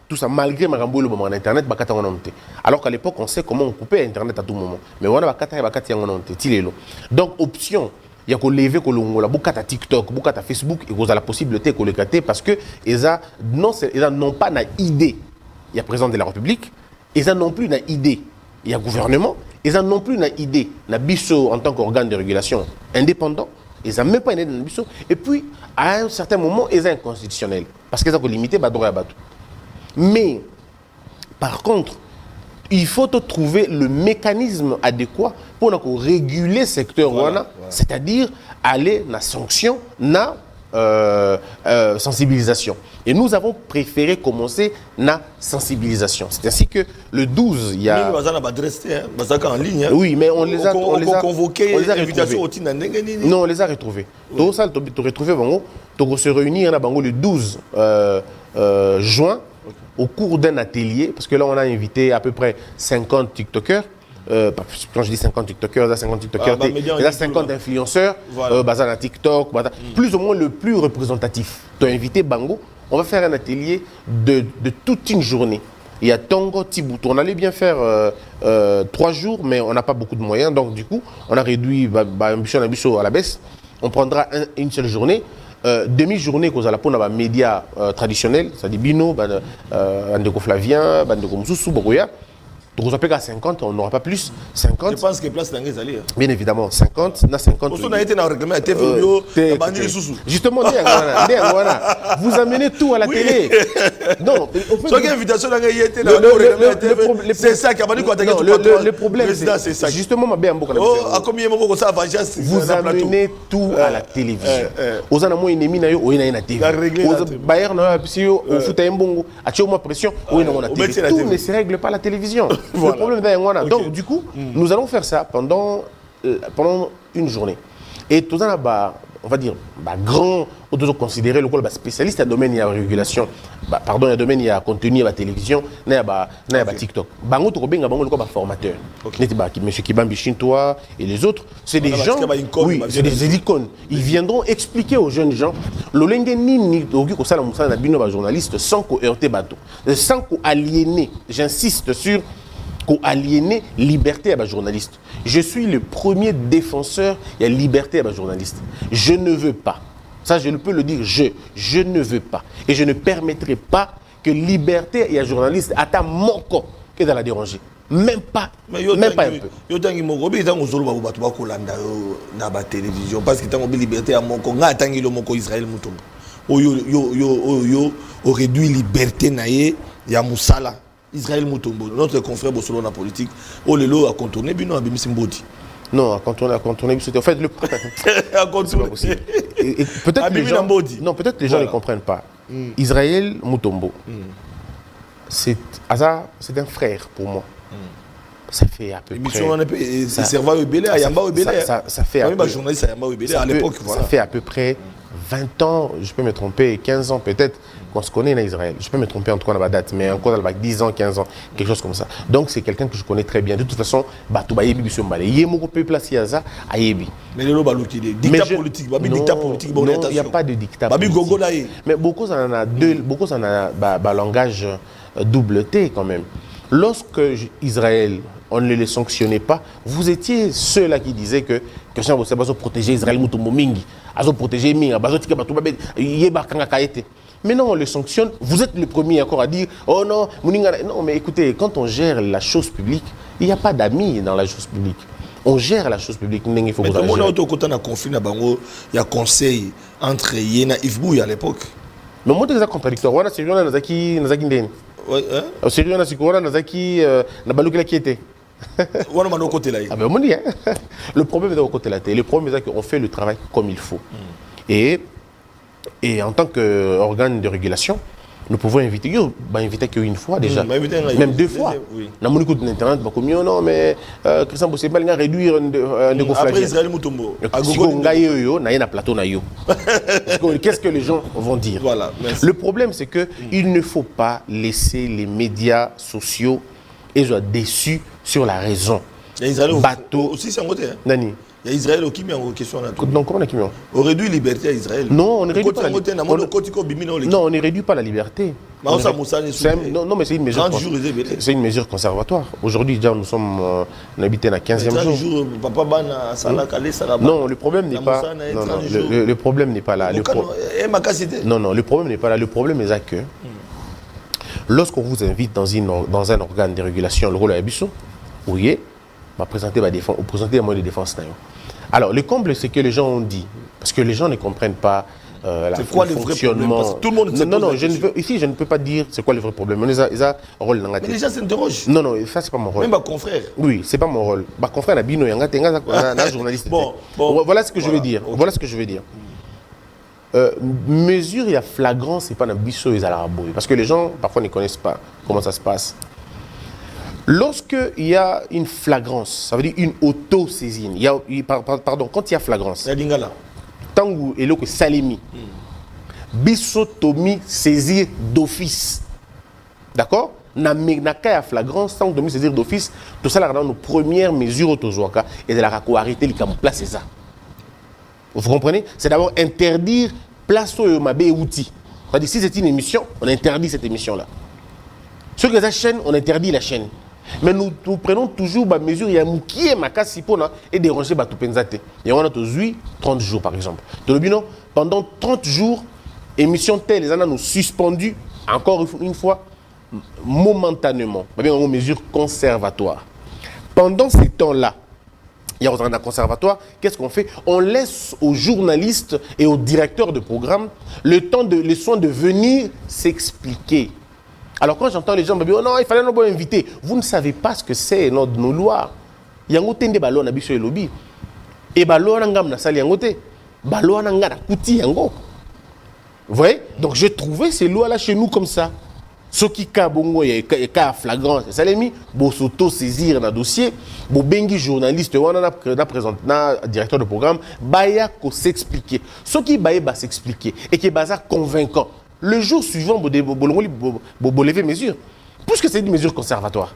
tout ça malgré Marambo le moment internet bakata on monté alors qu'à l'époque on sait comment on coupait internet à tout moment mais on a bakata on monté Tilelo donc option il y a qu'on lever qu'on longola bukata TikTok bukata Facebook et vous a la possibilité qu'on les cater parce que ils n'ont pas na idée il y a président de la République ils n'ont plus na idée il y a gouvernement ils n'ont plus na idée na biso en tant qu'organe de régulation indépendant ils n'ont même pas une idée na biso et puis à un certain moment ils sont inconstitutionnels parce qu'ils ont limité ba droit à bateau mais par contre il faut trouver le mécanisme adéquat pour réguler le secteur, voilà. C'est-à-dire aller dans la sanction, dans la sensibilisation. Et nous avons préféré commencer dans la sensibilisation. C'est ainsi que le 12, il y a... en ligne. Oui, mais on les a convoqués. Non, on les a retrouvés. Tout ça, tu retrouves, tu se réunir le 12 juin au cours d'un atelier, parce que là, on a invité à peu près 50 TikTokers. Quand je dis 50 TikTokers, il y a 50 TikTokers, il y a 50 influenceurs, basés à TikTok, plus ou moins le plus représentatif. Tu as invité Bango, on va faire un atelier de toute une journée. Il y a Tongo, Tiboutou. On allait bien faire 3 jours, mais on n'a pas beaucoup de moyens. Donc, du coup, on a réduit Ambition à la baisse. On prendra une seule journée. Demi-journée qu'on a pour les médias traditionnels, c'est-à-dire Bino, Bandeko Flavien, Bandeko Moussou, Bogoya. Donc on s'appelle à 50, on n'aura pas plus. 50. Je pense que place dans les alliés. Bien évidemment, 50, on a 50. On a été dans le règlement, justement, vous amenez tout à la télé. Non, c'est ça qui a dit quoi. Le problème, c'est ça. Justement, vous amenez tout à la télévision. Vous avez un ennemi, vous avez une TV. Bayern, vous avez une pression, vous avez une TV. Tout ne se règle pas à la télévision. Le problème est okay. Donc, du coup, nous allons faire ça pendant une journée. Et tout ça, on va dire, grand, on doit considérer le rôle spécialiste dans le domaine de la régulation, pardon, dans le domaine de la contenu, de la télévision, de la TikTok. Bango, tu connais le formateur. M. Kibambi Chintoa et les autres, c'est des gens, oui, c'est des icônes. Ils viendront expliquer aux jeunes gens, l'olenge ni journaliste sans qu'on heurte bateau, sans qu'on aliéner. J'insiste sur qu'on aliéner liberté à la journaliste. Je suis le premier défenseur de la liberté à la journaliste. Je ne veux pas. Ça, je ne peux le dire. Je ne veux pas. Et je ne permettrai pas que liberté et la journaliste attend mon corps que de la déranger. Même pas. Même pas un peu. Yo tangi moko bi tango zolo ba bato ba kolanda na ba télévision parce que tango bi liberté à moko nga tangi lo moko Israël mutombo. Yo réduit liberté naie ya musala. Israël Mutombo, notre confrère Bossolo la politique, Olelo a contourné Bino a Bimisi Mbodi. Non, a contourné, en fait, le peut-être les gens, non, peut-être les gens ne comprennent pas. Israël Mutombo, c'est un frère pour moi. Ça fait à peu près. Ça fait à peu près 20 ans, je peux me tromper, 15 ans peut-être, qu'on se connaît en Israël. Je peux me tromper en tout cas dans la date, mais encore dans 10 ans, 15 ans, quelque chose comme ça. Donc c'est quelqu'un que je connais très bien. De toute façon, il y a beaucoup de placé à ça, Ayebi. Mais le dictat politique, non, il n'y a pas de dictat politique. Mais beaucoup en a langage double T quand même. Lorsque Israël, on ne les sanctionnait pas, vous étiez ceux-là qui disaient que Christian Bossé va protéger Israël Mutombo Mingi, va protéger Mingi, va protéger. Maintenant, on le sanctionne. Vous êtes le premier encore à dire oh non, non, mais écoutez, quand on gère la chose publique, il n'y a pas d'amis dans la chose publique. On gère la chose publique. Mais tout le monde a conflit, il y a conseil entre Yéna et Yves Bouy à l'époque. Mais moi, c'est contradictoire. On a sérieux, on a Nazaki Ndeni. Sérieux, on a sérieux, on a Nazaki Nabalukela qui était. On a côté là. Le problème est au côté là. Le problème est qu'on fait le travail comme il faut. Et en tant qu'organe de régulation, nous pouvons inviter qu'une fois déjà, même 2 fois. Dans mon écoute d'Internet, non, mais Christian Bossé va réduire le après Israël Mutombo. Qu'est-ce que les gens vont dire? Voilà, le problème, c'est qu'il ne faut pas laisser les médias sociaux et soient déçus sur la raison. Bateau aussi, c'est un côté. Nani? Il y a Israël qui met en question. Donc, comment on a on réduit la liberté à Israël. Non, on ne réduit pas la liberté. Non, on ne réduit pas la liberté. Non, mais c'est une mesure. C'est une mesure conservatoire. Aujourd'hui, déjà, nous sommes on habite à 15e jour. Non, le problème n'est pas. Le problème n'est pas là. Non, le problème n'est pas là. Le problème est que lorsqu'on vous invite dans un organe de régulation, le rôle à Abisso, oui, on va présenter les moyens de défense. Alors, le comble, c'est que les gens ont dit, parce que les gens ne comprennent pas le fonctionnement. Tout le monde ici, je ne peux pas dire c'est quoi le vrai problème. Mais les gens s'interrogent. Non, ça, c'est pas mon rôle. Même ma confrère. Oui, c'est pas mon rôle. Ma confrère, Nabino, journaliste. Voilà ce que je veux dire. Voilà ce que je veux dire. Mesure, il y a flagrant, c'est pas un bisso et Arabo. Parce que les gens, parfois, ne connaissent pas comment ça se passe. Lorsqu'il y a une flagrance, ça veut dire une auto-saisine. Pardon, quand il y a flagrance, Tangu et l'autre Salimi, Bissotomi saisir d'office. D'accord? Na cas à flagrance, sans que saisir d'office, tout ça, là, dans nos premières mesures autozoaka, et de la arrêter les place c'est ça. Vous comprenez? C'est d'abord interdire place au mabé et outils. C'est-à-dire, si c'est une émission, on interdit cette émission-là. Sur la chaîne, on interdit la chaîne. Mais nous prenons toujours des mesures, il y a qui est ma casse et déranger tout penzate. Et on a 30 jours par exemple. Pendant 30 jours, émission telle, les nous suspendu encore une fois momentanément. Une mesure conservatoire. Pendant ces temps-là, il y a un conservatoire, qu'est-ce qu'on fait? On laisse aux journalistes et aux directeurs de programme les soins de venir s'expliquer. Alors quand j'entends les gens me dire oh non, il fallait nous inviter, vous ne savez pas ce que c'est nos lois. Il y a un ballon à biso et lobby. Et ballon ngam na sali yangote. Ballon ngana kuti yango. Vous voyez? Donc j'ai trouvé ces lois là chez nous comme ça. Ce qui ka bongo ya ka flagrant, ça les mis bo s'auto saisir na dossier, bo bengi journaliste wana na présente na directeur de programme, baya ko s'expliquer. Ce qui ba s'expliquer et qui est bazar convaincant. Le jour suivant, vous levez mesure. Puisque c'est une mesure conservatoire.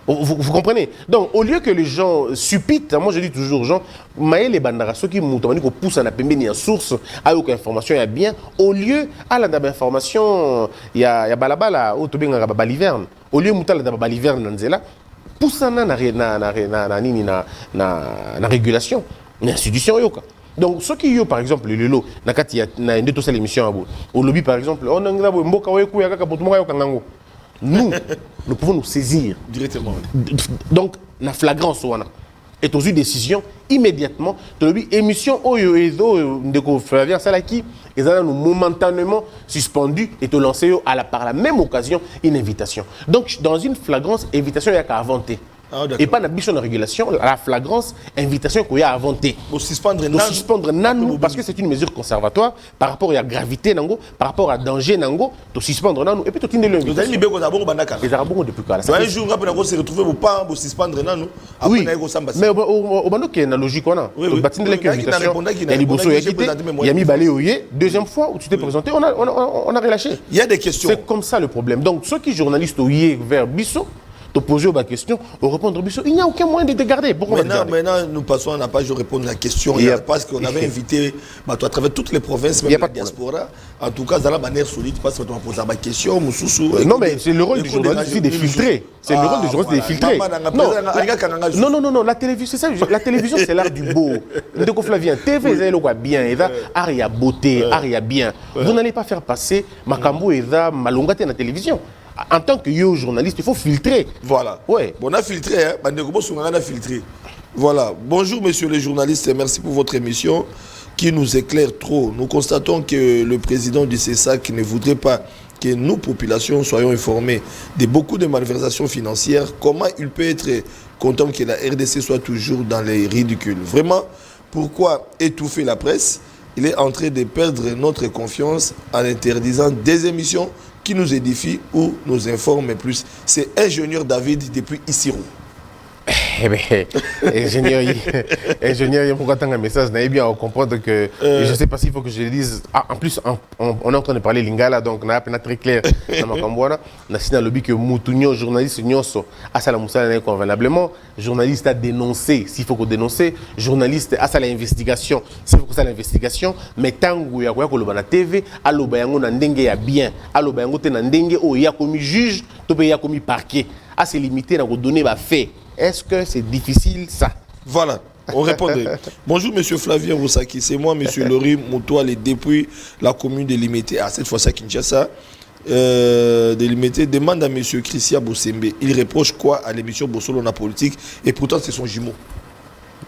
Vous comprenez? Donc, au lieu que les gens suppitent, moi je dis toujours aux gens, les bandara, ceux qui poussent à la pembeni en source, à aucune information, il y a bien, au lieu, à la information, il y a balabala, au tobe nga baliverne, au lieu de la baliverne, nanzela, pousse à la régulation, l'institution yoka. Donc, ceux qui ont par exemple le lot, il y a une de l'émission au lobby par exemple, nous pouvons nous saisir directement. Donc, la flagrance est aux yeux décision immédiatement. Émission de Flavien Salaki, ils ont momentanément suspendu et te lancer par la même occasion une invitation. Donc, dans une flagrance, invitation, il n'y a qu'à inventer. Ah, et pas d'ambition de régulation, la flagrance, invitation qu'il y a à inventer. Pour suspendre Nanou, parce que c'est une mesure conservatoire par rapport à la gravité, nango, par rapport à danger, nango, de suspendre Nanou. Et puis, tu as une invitation. Les Arabes depuis quand? Un jour, après, on se retrouve au pas pour suspendre Nanou. Oui, mais au Bando, il y a une logique. Il y a une invitation, il y a Liboso, il y a mis Balé Oye. Deuxième fois où tu t'es présenté, on a relâché. Il y a des questions. C'est comme ça le problème. Donc, ceux qui journalistes Oye vers Bissot, te poser aux questions, au répondre aux il n'y a aucun moyen de te garder. Pourquoi maintenant, nous passons à la page de répondre à la question. Parce qu'on avait invité à travers toutes les provinces, même la diaspora. En tout cas, dans la manière solide, parce qu'on va poser la question. Non, mais c'est le rôle du journaliste de filtrer. C'est le rôle du journaliste de filtrer. Non, la télévision, c'est ça. La télévision, c'est l'art du beau. Ndeko Flavien, TV, c'est le bien. Et art, il y a beauté, art, il y a bien. Vous n'allez pas faire passer Makambo et Malongate dans la télévision. En tant que journaliste, il faut filtrer. Voilà. Ouais. On a filtré, hein. On a filtré. Voilà. Bonjour, messieurs les journalistes, et merci pour votre émission qui nous éclaire trop. Nous constatons que le président du CESAC ne voudrait pas que nous, populations, soyons informés de beaucoup de malversations financières. Comment il peut être content que la RDC soit toujours dans les ridicules? Vraiment, pourquoi étouffer la presse? Il est en train de perdre notre confiance en interdisant des émissions qui nous édifie ou nous informe plus. C'est ingénieur David depuis Issirou. Eh bien, ingénieur, pourquoi tant un message, n'avez bien à comprendre que je ne sais pas s'il faut que je le dise. Ah, en plus, on est en train de parler lingala, donc on a peine très clair dans ma camboana. On a signé le lobby que Moutounio, journaliste Nyoso, a ça la moussala convenablement. Journaliste a dénoncé, s'il faut qu'on dénonce. Journaliste a ça l'investigation, s'il faut que ça l'investigation. Mais tant que ya ko la TV, alo bayango na ndenge ya bien, alo bayango te na ndenge o ya commis juge, to be ya commis parquet. À se limiter à donner ma fait. Est-ce que c'est difficile ça? Voilà, on répondait. Bonjour monsieur Flavien Roussaki, c'est moi monsieur Lori Moutouale depuis la commune de Limité. Ah, cette fois-ci à Kinshasa, de Limité, demande à monsieur Christian Bossembe. Il reproche quoi à l'émission Bossolona Politique et pourtant c'est son jumeau.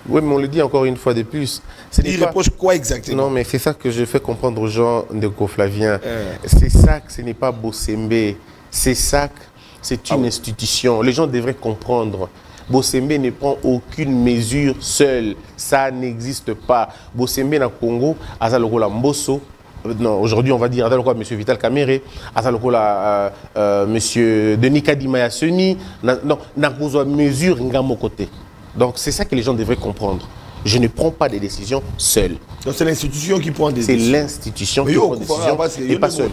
Oui, mais on le dit encore une fois de plus. Il reproche quoi exactement? Non, mais c'est ça que je fais comprendre aux gens de Flavien. C'est ça que ce n'est pas Bossembe. C'est ça que c'est une institution. Les gens devraient comprendre. Bossembe ne prend aucune mesure seul. Ça n'existe pas. Bossembe na Congo, Azaloko la Mbosso. Non, aujourd'hui on va dire Azaloko M. Vital Kamere, Azaloko la M. Denis Kadimaya Seni. Non, na mesure ngamo côté. Donc c'est ça que les gens devraient comprendre. Je ne prends pas des décisions seul. Donc c'est l'institution qui prend des décisions. C'est l'institution qui prend des décisions et pas seul.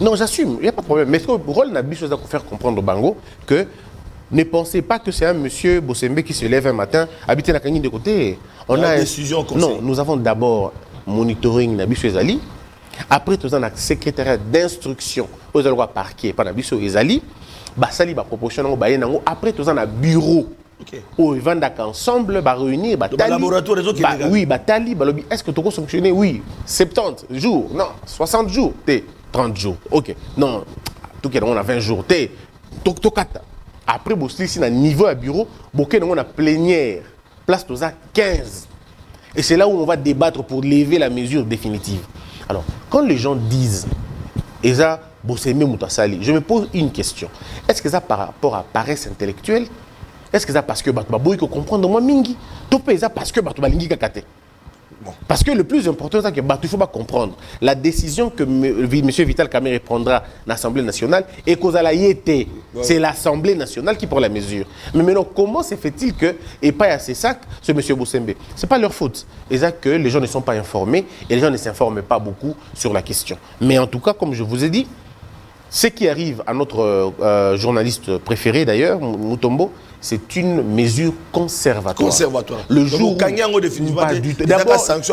Non, j'assume, il n'y a pas de problème. Mais ce que le rôle n'a pas de faire comprendre au Bango que ne pensez pas que c'est un monsieur Bossembe qui se lève un matin, habité la Kanye de côté. On a une décision comme non, nous avons d'abord monitoring Nabiso Ezali. Après, nous avons un secrétariat d'instruction aux endroits parquets par Nabiso Ezali. Basali ba proposition après nous avons un bureau. Où ils vont ensemble, réunir, laboratoire des autres oui, est-ce que tu peux sanctionner? Oui, 70 jours, non, 60 jours, 30 jours, ok, non, tout cas, on a 20 jours, après, si on a niveau à bureau, on a plénière, place tous à 15. Et c'est là où on va débattre pour lever la mesure définitive. Alors, quand les gens disent, Eza Bossembe Moutasali, je me pose une question. Est-ce que ça par rapport à paresse intellectuelle? Est-ce que c'est parce que Batoubaboui peut comprendre moi mingi? Tout ça parce que Batoubalingi kakate. Parce que le plus important, c'est que il faut pas comprendre. La décision que M. Vital Kamerhe prendra à l'Assemblée nationale est qu'aux été. C'est l'Assemblée nationale qui prend la mesure. Mais maintenant, comment se fait-il que, et pas à ces sacs, ce M. Bossembe? Ce n'est pas leur faute. C'est que les gens ne sont pas informés et les gens ne s'informent pas beaucoup sur la question. Mais en tout cas, comme je vous ai dit, ce qui arrive à notre journaliste préféré d'ailleurs, Mutombo, c'est une mesure conservatoire. Le jour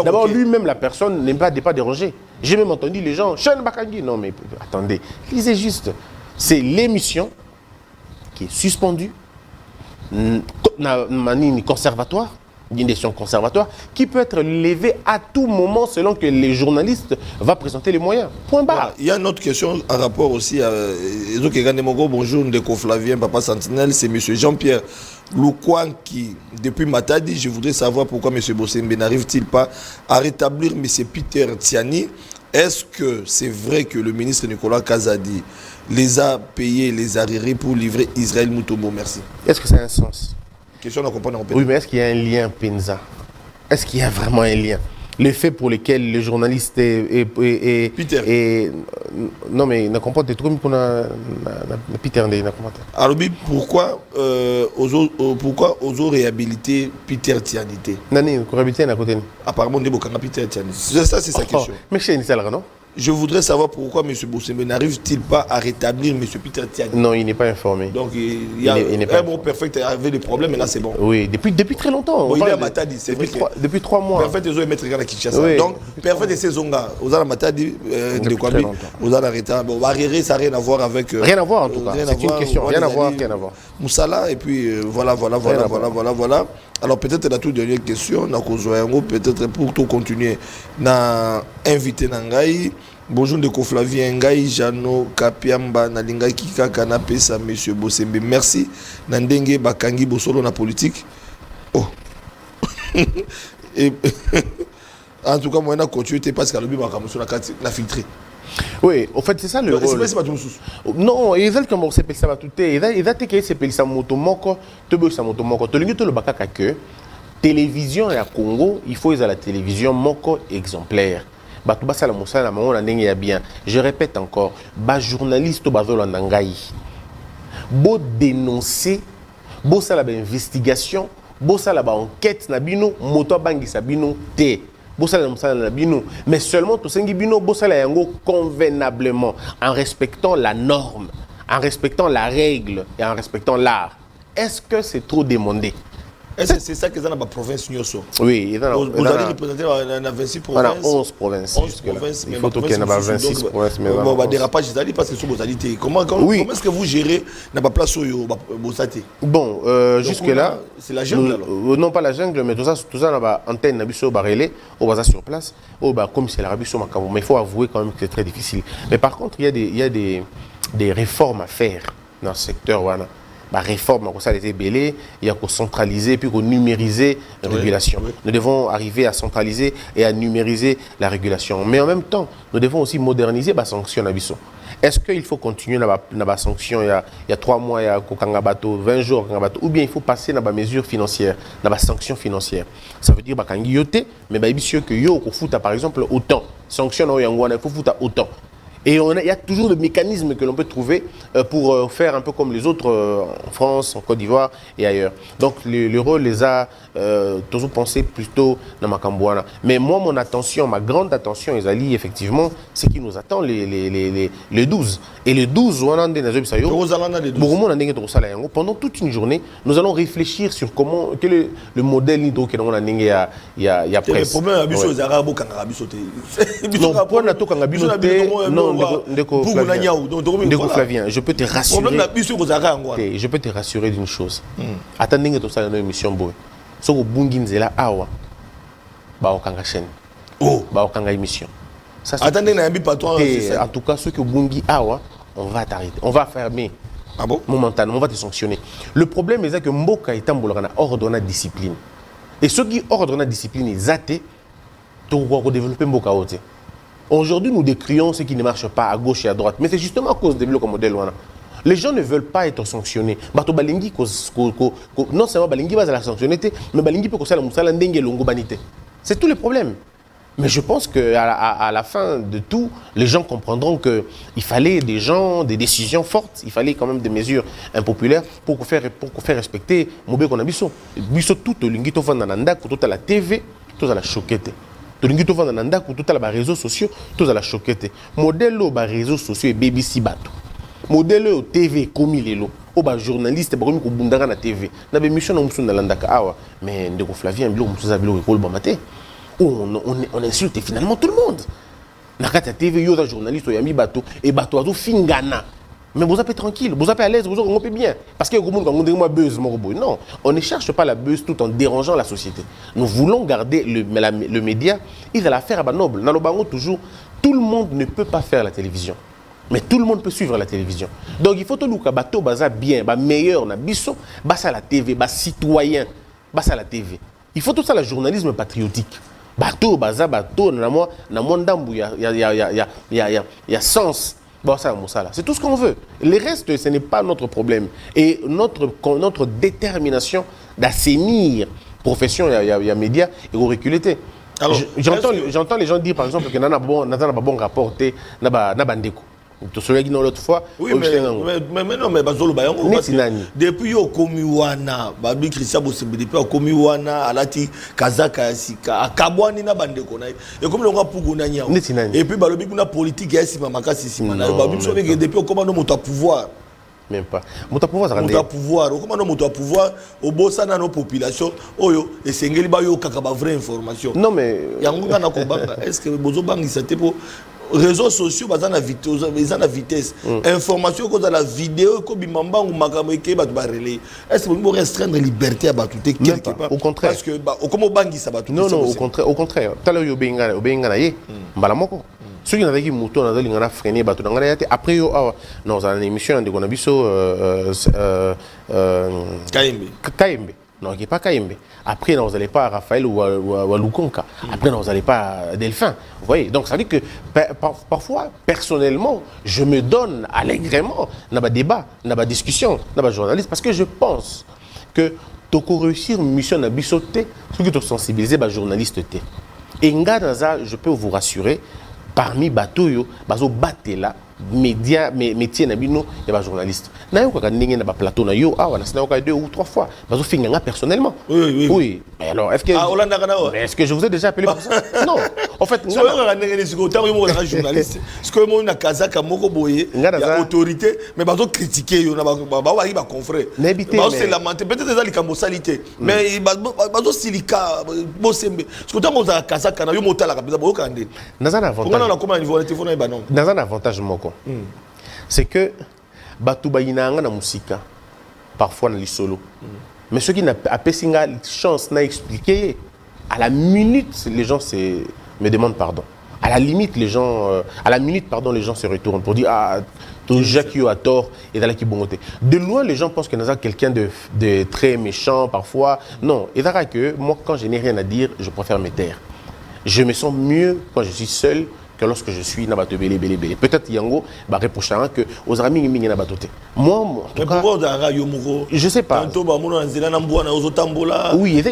d'abord, lui-même, la personne n'est pas dérangée. J'ai même entendu les gens, Sean Bakangi. Non, mais attendez, lisez juste. C'est l'émission qui est suspendue, conservatoire, d'une décision conservatoire, qui peut être levée à tout moment selon que les journalistes vont présenter les moyens. Point barre. Voilà. Il y a une autre question en rapport aussi à bonjour, Ndeko Flavien, Papa Sentinelle, c'est M. Jean-Pierre Loukouan qui, depuis Matadi, je voudrais savoir pourquoi M. Bossembe n'arrive-t-il pas à rétablir M. Peter Tiani. Est-ce que c'est vrai que le ministre Nicolas Kazadi les a payés, les arriérés pour livrer Israël Mutombo? Merci. Est-ce que ça a un sens? Question à comprendre en oui, mais est-ce qu'il y a un lien, Penza? Est-ce qu'il y a vraiment un lien? Les faits pour lesquels le journaliste Peter. Non, mais il n'a pas de trucs pour Peter. Alors, pourquoi oser réhabiliter Peter Tianité? Nani, réhabiliter à côté. Apparemment, on dit Peter Tianité. Ça, c'est sa question. Mais c'est une salle, non? Je voudrais savoir pourquoi M. Bossembe n'arrive-t-il pas à rétablir M. Peter Tiani. Non, il n'est pas informé. Donc il y a un bon Perfect avait des problèmes, mais là c'est bon. Oui, depuis très longtemps. Bon, il est à Matadi, c'est vrai. Depuis 3 mois. Perfect est mettre à Kinshasa. Oui. Donc Perfect et ses zongas, aux à Matadi, de Kwame, aux à l'arrêta. Bon, arriéré, ça n'a rien à voir avec. Rien à voir en tout cas. C'est une question. Rien à voir. Moussala, et puis voilà. Alors peut-être la toute dernière question, peut-être pour tout continuer, na invité Nangai. Bonjour Ndeko Flavien Ngai Jano Kapiamba Nalinga Kika Kanapesa Monsieur Bossembe. Merci. Nandenge Bakangi Bosolo na politique. Oh. Et en tout cas, moi na continuité parce que le bima comme sur la filtré. Oui, en fait c'est ça le rôle. C'est pas tout sous. Non, ils comme on s'appelle ça va tout ils a été s'appelle ça motomoko, te ça motomoko. To lingi to le bakaka que télévision à Congo, il faut à la télévision moko exemplaire. Je répète encore, journaliste bo dénoncer, bo sala ba investigation, bo sala ba enquête na bino, moto bangi sabino te. Bo sala na bino, mais seulement to sengi bino bo sala yango convenablement en respectant la norme, en respectant la règle et en respectant l'art. Est-ce que c'est trop demandé? C'est ça que dans la province Nyoso. Oui, vous allez représenter dans 26 provinces. On a 11 provinces. 11 provinces, il faut qu'il y ait 26 provinces. Bon, dérapage, c'est parce que c'est modalité. Comment est-ce que vous gérez dans la place où vous êtes? Bon, jusque-là. C'est la jungle alors? Non, pas la jungle, mais tout ça, on a antenne Nabiso Barélé, on va sur place. Comme c'est l'Arabie sur Macabo. Mais il faut avouer quand même que c'est très difficile. Mais par contre, il y a des réformes à faire dans ce secteur. Voilà. La réforme, ça a été belé, il y a qu'on centraliser puis qu'on numériser la régulation. Oui. Nous devons arriver à centraliser et à numériser la régulation. Mais en même temps, nous devons aussi moderniser la sanction. Est-ce qu'il faut continuer la sanction il y a 3 mois, il y a 20 jours, ou bien il faut passer dans la mesure financière, dans la sanction financière? Ça veut dire que mais sûr que par exemple autant. Sanction, il faut foutre autant. Et il y a toujours des mécanismes que l'on peut trouver pour faire un peu comme les autres en France, en Côte d'Ivoire et ailleurs. Donc le rôle les a toujours pensé plutôt dans ma Cambouana. Mais moi, mon attention, ma grande attention, Ezali, effectivement, c'est qui nous attend les 12. Et les 12, pendant toute une journée, nous allons réfléchir sur comment, quel est le modèle hydro que nous avons il y a presque. Le problème, Flavien, je peux te rassurer. Je peux te rassurer d'une chose. Attendez que tout ça dans une émission boy. So ko bunginzela awa ba okanga chaîne. Oh, ba okanga émission. Ça attendez na yambi patron. En tout cas ceux que bungi awa, on va t'arrêter. On va fermer. Ah bon? Momentanément, on va te sanctionner. Le problème est que Mboka est en ordre de discipline. Et ceux qui ordonnent la discipline, ils athées, tu vas développer Mboka. Aujourd'hui, nous décrions ce qui ne marche pas à gauche et à droite. Mais c'est justement à cause de développer modèle. Les gens ne veulent pas être sanctionnés. Non seulement Balingi va la sanctionner, mais Balingi peut causer la moussala ndengue longo banité. C'est tout le problème. Mais je pense qu'à la fin de tout, les gens comprendront qu'il fallait des gens, des décisions fortes, il fallait quand même des mesures impopulaires pour faire respecter Mobé Konabiso. Biso tout le lingi to fanda nanda ko toute la TV, tout à la choquette. Tout le lingi to fanda nanda ko tout à la réseaux sociaux, tout à la choquette. Modèle au réseaux sociaux et BBC bateau. Modèle au TV comme il est là. Au journaliste ba ko bundanga na TV. Na be mission na musu na landaka awa, mais ndeko Flavien bilo musu za bilo ko bamate. On insulte finalement tout le monde. Nakata TV, yo journaliste, yami bateau et bateau azo fingana. Mais vous êtes tranquille, vous êtes à l'aise, vous êtes bien. Parce que non, on ne cherche pas la buzz tout en dérangeant la société. Nous voulons garder le média. Il a l'affaire à noble. Dans le bango toujours, tout le monde ne peut pas faire la télévision. Mais tout le monde peut suivre la télévision. Donc il faut que nous bateau baza bien, meilleur na biso, basa la TV, bas citoyen, basa la TV. Il faut tout ça le journalisme patriotique. Bateau, baza, bateau, na moi ndambu, il y a sens. Bon, ça, c'est tout ce qu'on veut. Le reste, ce n'est pas notre problème. Et notre détermination d'assainir profession, il y a médias, et au reculer. J'entends les gens dire, par exemple, que n'a pas bon rapport, n'a pas ndeko. L'autre fois, oui, mais non, mais depuis au Komiwana, Babi Christian Bosembe, depuis au Komiwana, Alati, Kazaka, Sika, Akabwani na bandeko na. Et comme le roi Pougounania. Et puis Balobi kuna politique est si mamaka si simana. Babi Sobe depuis au commandant monta pouvoir. Même pas. Monta pouvoir ça monta pouvoir. Au commandant monta pouvoir, au bossa na nos populations, oyo et sengeli ba yo kakaba vraie information. Non mais yango na kobanga. Est-ce que bozo bangi c'était pour réseaux sociaux bazana vitesse information ko dans la vidéo ko bimamba ou makamo ke ba relais est-ce que vous restreindre liberté à batouté quelque part au contraire parce que comme bangi ça batouté non au contraire tala yo benga na ye mbala moko ceux qui n'avaient moto na linga na freiner batou ngana yate après yo non dans une émission de Konabiso Kaimbe non, qui n'est pas Kaimbe. Après, vous n'allez pas à Raphaël ou à Lukonka. Après, vous n'allez pas à Delphin. Vous voyez? Donc, ça veut dire que parfois, personnellement, je me donne allègrement dans le débat, dans la discussion, dans le journaliste, parce que je pense que tu peux réussir une mission à bisoter, ce qui te sensibiliser, les journalistes. Et je peux vous rassurer, parmi Batoyo, Bazo Batela, média métier nabino et ba journaliste na yo ka ndenge na ba plateau na yo na sina ka 2 ou 3 fois bazo finga personnellement oui mais alors est-ce que je vous ai déjà appelé pour ça non en fait so nga ndenge ni ko mo na journaliste ce que mo na kazaka moko boye ya autorité mais bazo critiquer yo na ba wa ba confrère bazo se lamenter peut-être ça likambo salité mais bazo silika Bosembe ce que mo za kazaka na yo motala ka bazo ka ndenge nazana avantage on a comment niveau téléphone na ba non nazana avantage moko. C'est que Batou Bayinanga na musika parfois na lisolo. Mais ceux qui n'a pas chance n'a expliqué à la minute les gens me demandent pardon. À la minute les gens se retournent pour dire tout Jacques a tort et dans la kibongoté. De loin les gens pensent que nous avons quelqu'un de très méchant parfois. Non, et que moi quand je n'ai rien à dire, je préfère me taire. Je me sens mieux quand je suis seul que lorsque je suis nabato belé. Peut-être Yango va reprocher que aux amis mingi nabatoté. Moi, en tout cas, je sais pas. Oui,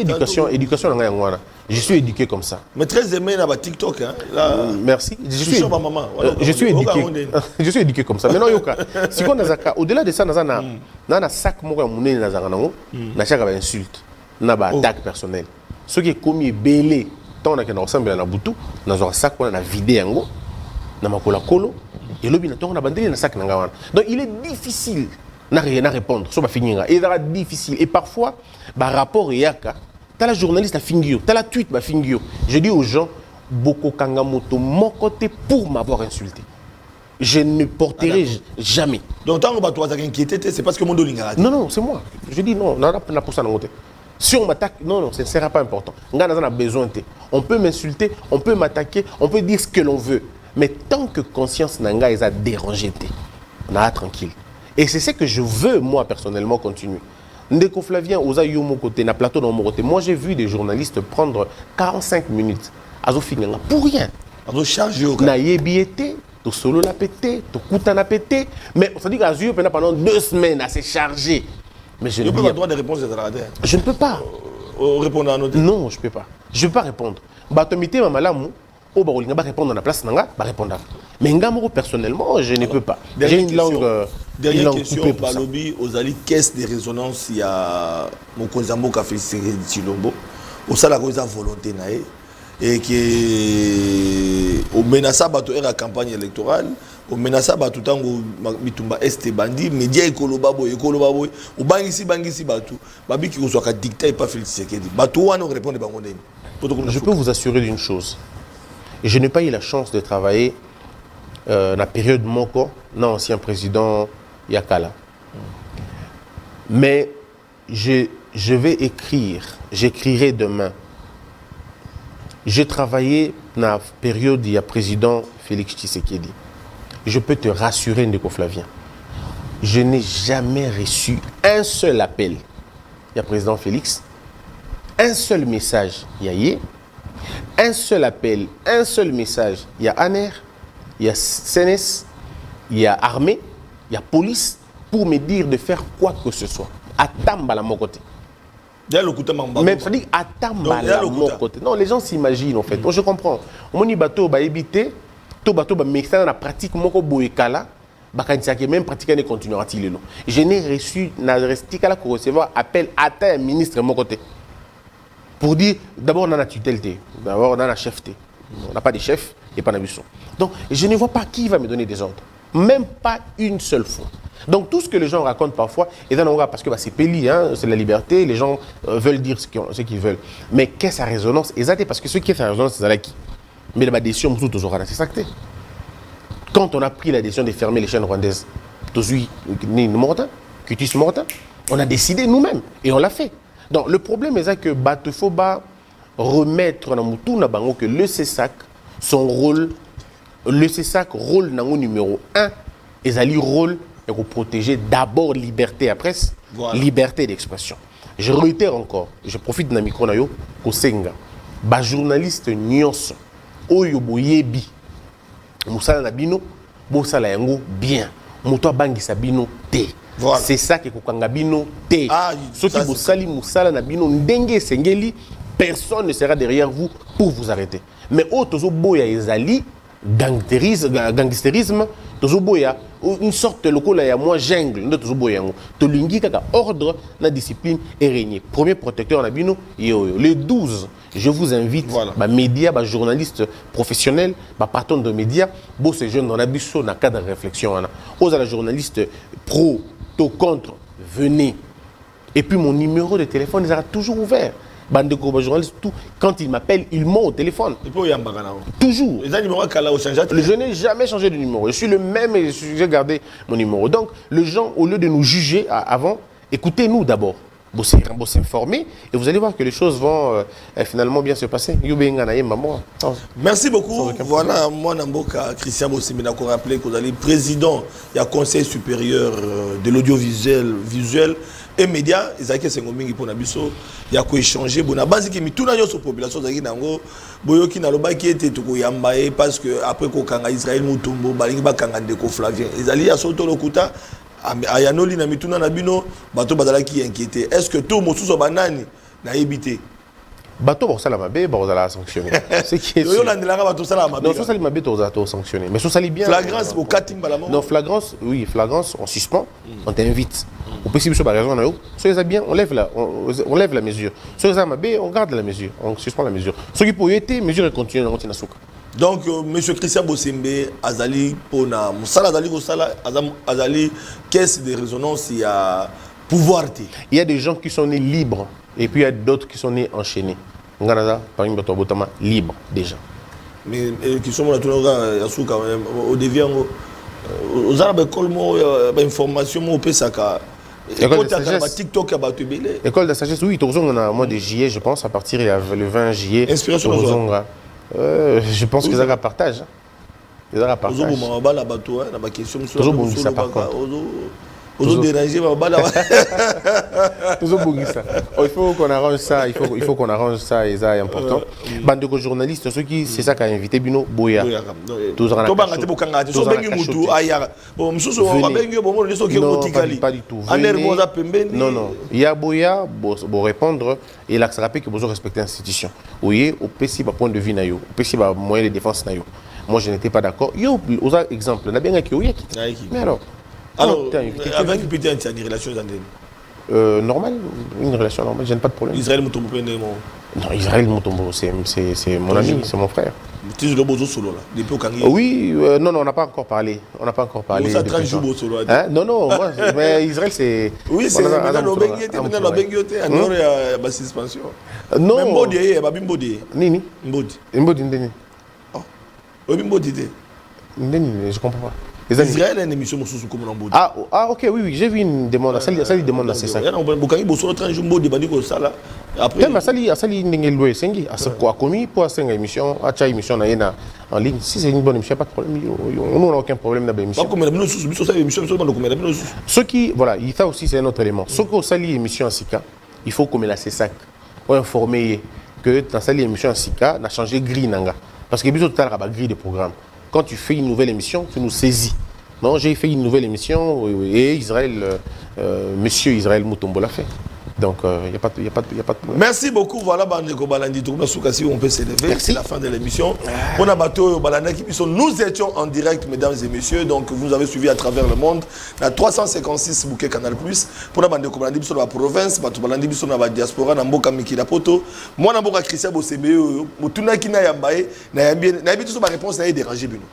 éducation dans Yangwana. Je suis éduqué comme ça. Mais très aimé dans TikTok. Hein, merci. Je suis éduqué. Je suis éduqué comme ça. Maintenant, Yoka, si on a au-delà de ça, on a sac moko mouné nazango, na chaque insulte, na ba attaque personnelle. Ce qui est commis belé, tant on a qu'un ensemble na butu, na un sac on a vidé yango, na makola kolo, et l'obi na ton na bandé na sac na ngawana. Donc il est difficile na rien à répondre, ça va finir. Il est difficile et parfois, par rapport yaka. T'as la journaliste à Fingio, t'as la tweet à Fingio. Je dis aux gens, Boko Kangamoto, mon côté pour m'avoir insulté. Je ne porterai jamais. Donc, tant que tu as inquiété, c'est parce que mon dos l'a raté. Non, c'est moi. Je dis non, on n'a pas pour ça. Si on m'attaque, non, ce ne sera pas important. On a besoin. On peut m'insulter, on peut m'attaquer, on peut dire ce que l'on veut. Mais tant que conscience n'a pas dérangé, on a tranquille. Et c'est ce que je veux, moi, personnellement, continuer. Ndeko Flavien, Oza yo mon côté, na plateau dans mon côté. Moi, j'ai vu des journalistes prendre 45 minutes à Zofinanga pour rien. À charger au na yebiete, to solo la pété, to kuta na pété. Mais on se dit qu'Azio pendant 2 semaines à se charger. Mais je n'ai pas le droit de répondre à la je ne peux pas. Répondre à nos non, je ne peux pas. Je ne peux pas répondre. Batomité mamalamu. Oh, bah, on va répondre à la place, va répondre. Mais personnellement, je ne peux pas. J'ai une langue. Dernière question, Balobi, aux alliés, caisse de résonance, il y a mon Konzambo qui a fait Chilombo, au salaire de volonté, et qui au menaça la campagne électorale, au menaça tout temps Mitumba Est bandi, média écolobabo, au bangisi batu, babi qui soit dicté et pas félicité. Batou on répond de Bangonden. Je peux vous assurer d'une chose. Je n'ai pas eu la chance de travailler dans la période Moko, non ancien président Yakala. Mais je vais écrire, j'écrirai demain. J'ai travaillé dans la période il y a président Félix Tshisekedi. Je peux te rassurer, Ndeko Flavien. Je n'ai jamais reçu un seul appel. Il y a président Félix, un seul message, il y a Yé. Un seul appel, un seul message. Il y a ANER, il y a CNS, il y a armée, il y a police pour me dire de faire quoi que ce soit. Attamba à mon côté. Mais ça dit attamba à mon côté. Non, les gens s'imaginent en fait. Moi je comprends. On dit bateau va éviter, tout bateau va mixer dans la pratique moko boekala, bakantisaki même pratiquer ne continuera-t-il non. Je n'ai reçu na restika la pour recevoir appel à un ministre à mon côté. Pour dire, d'abord on a la tutelle, d'abord on a la chef. On n'a pas de chef et pas d'ambition. Donc je ne vois pas qui va me donner des ordres. Même pas une seule fois. Donc tout ce que les gens racontent parfois, et parce que c'est péli, hein, c'est la liberté, les gens veulent dire ce qu'ils veulent. Mais qu'est-ce que sa résonance? Exactement, parce que ce qui est sa résonance, c'est la qui. Mais la décision, c'est ça. Quand on a pris la décision de fermer les chaînes rwandaises, on a décidé nous-mêmes et on l'a fait. Donc le problème est que il faut remettre dans Moutou Nabango que le CESAC, son rôle, le CESAC, rôle numéro 1, et le rôle est de protéger d'abord liberté à presse, voilà. Liberté d'expression. Je réitère encore, je profite de la micro nayo, Kosenga, ba journaliste nyonso, oyo boyebi, musala na bino, bosala yango bien, muto bangisa bino te. Voilà. C'est ça que Kokangabino T. Ceux qui vous salent Moussala Nabino Ndenge Sengeli, personne ne sera derrière vous pour vous arrêter. Mais au Tozoboya Ezali, gangsterisme, Tozoboya, une sorte de local là, moi jungle, Tozoboya, Tolingi Kaka, ordre, la discipline est régné. Premier protecteur Nabino, le 12, je vous invite, voilà. Médias, journalistes professionnels, patron de médias, ces jeunes dans la busso, dans le cadre de réflexion, aux la journaliste pro, contre, venez. Et puis mon numéro de téléphone sera toujours ouvert. Bandeko journaliste, tout. Quand il m'appelle, il ment au téléphone. Toujours. Je n'ai jamais changé de numéro. Je suis le même et j'ai gardé mon numéro. Donc, les gens, au lieu de nous juger avant, écoutez-nous d'abord. Vous s'informer et vous allez voir que les choses vont finalement bien se passer. Merci beaucoup. Voilà, moi, Namboka, Christian Bossimena, qu'on rappelait que vous allez président du Conseil supérieur de l'audiovisuel et médias ezaki sengo mingi pona biso ya ko échanger bona base ki mituna nyoso population zaki nango boyoki na lobaki ete to koyamba parce que après ko kanga Israël mutumbo balingi bakanga ndeko Flavien ezali ya soto lokuta ayanoli na mituna na bino bato bazalaki inquiété est-ce que tout mosusu banani na ebité bato bosala mabe bozala sanctionner c'est qui est yo landelanga bato sala mabe non so sali mabe to sanctionner mais so sali bien flagrance au katimba la mort non flagrance oui flagrance on suspend on t'invite au possible sur raison na yo so ça bien on lève la mesure so ça mabe on garde la mesure on suspend la mesure ce qui peut être mesure et continue na kontina suka donc monsieur Christian Bosembe azali pona musala azali ko sala azali caisse de résonance il y a pouvoir. Il y a des gens qui sont nés libres et puis il y a d'autres qui sont nés enchaînés. Nganaza, par exemple, Botama, libre déjà. Mais qui sont au déviant, aux arabes, information, au Pesaka. École de sagesse. TikTok, École de sagesse, oui, on a un mois de juillet, je pense, à partir le 20 juillet. Inspiration, je pense qu'ils ont un partage. Ils ont un partage. Toujours bon, ça par contre. Toujours déranger, toujours bon ça. Il faut qu'on arrange ça, il faut qu'on arrange ça et ça est important. Bande de journalistes, ceux qui c'est ça qui a invité Bino Boya. Tous en pas du tout. Non non, il y a Boya pour répondre et là ça rappelle que vous respectez l'institution. Oui, au PC point de vue nayo, au PC moyen de défense nayo. Moi je n'étais pas d'accord. Yo, aux exemple, na bien qui mais alors, avec Pétain, tu as une relation normale, une relation normale, je n'ai pas de problème. Israël Mutombo, non, Israël Mutombo, c'est mon ami, c'est mon frère. Tu es le bozo solo là, depuis Okangi. Oui, non, on n'a pas encore parlé. On n'a pas encore parlé. Ça 30 jours solo. Non, non, moi, mais Israël c'est. Oui, c'est maintenant le Bengiote, alors il y a ma suspension. Non. Mais Mbodi, il y a Bimbodi. Nini. Mbodi. Mbodi, Ndeni. Oh. Oui, Mbodi. Ndeni, je comprends pas. Israël a une émission comme Mbodi. Ah, ok, oui, j'ai vu une demande. Ça lui demande assez ça. Bukangi Bosso 30 jours Mbodi bandi ko sala. Après ça lui ndenge loué sengi à ce quoi commis pour cinq émissions, à chaque émission na en ligne. Si c'est une bonne émission, pas de problème. On n'a aucun problème dans l'émission. Pas comme la émission ce qui voilà, il ça aussi c'est un autre élément. Ce que sali émission en Sika, il faut comme la CESAC pour informer que dans sali émission en Sika, on a changé grille nanga parce que biso total grille de programme. Quand tu fais une nouvelle émission, tu nous saisis. Non, j'ai fait une nouvelle émission et Israël, monsieur Israël Mutombo l'a fait. Donc, il n'y a pas de problème. Merci beaucoup. Voilà, Bandeko Balandi, on peut s'élever. C'est la fin de l'émission. On a bateau Balandi. Nous étions en direct, mesdames et messieurs. Donc, vous nous avez suivis à travers le monde. La 356 bouquet Canal+. Pour la Bandeko Balandi, sur la province, Bateau Balandi, sur la diaspora, Namboka Mikila Poto. Moi, Namboka Christian Bosembe, Mutuna Kina Yambaye, Nayabi, tout ma réponse n'a dérangé, Bino.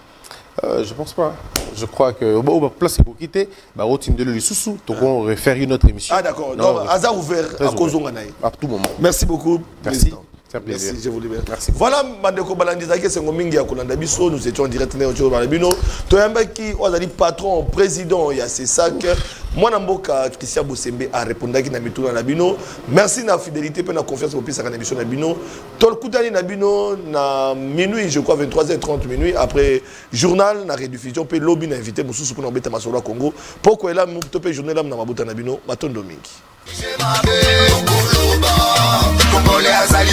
Je pense pas. Je crois que au place pour quitter, routine de le sous donc on refaire une autre émission. Ah d'accord. Donc hasard ouvert à Kozonganaï. À tout moment. Merci beaucoup. Merci. C'est un plaisir. Merci, je vous libère. Merci. Voilà, Bandeko Balandizaki, c'est Ngomingi à Kolanda Bisso. Nous étions en direct dans le Bino. Toyambaki, Ozali patron, président, il y a ces sacs. Moi, Namboka, Christian Bosembe a répondu à Namito dans la Bino. Merci de la fidélité et de la confiance au pays à l'émission de la Bino. Tolkoutani Nabino, na minuit, je crois, 23h30 minuit. Après, journal, na rediffusion, puis lobby, na invité, Moussou pour n'embêter ma sola Congo. Pourquoi là, nous topé journal, na Mabuta Nabino, Maton Domingue. Congolais azali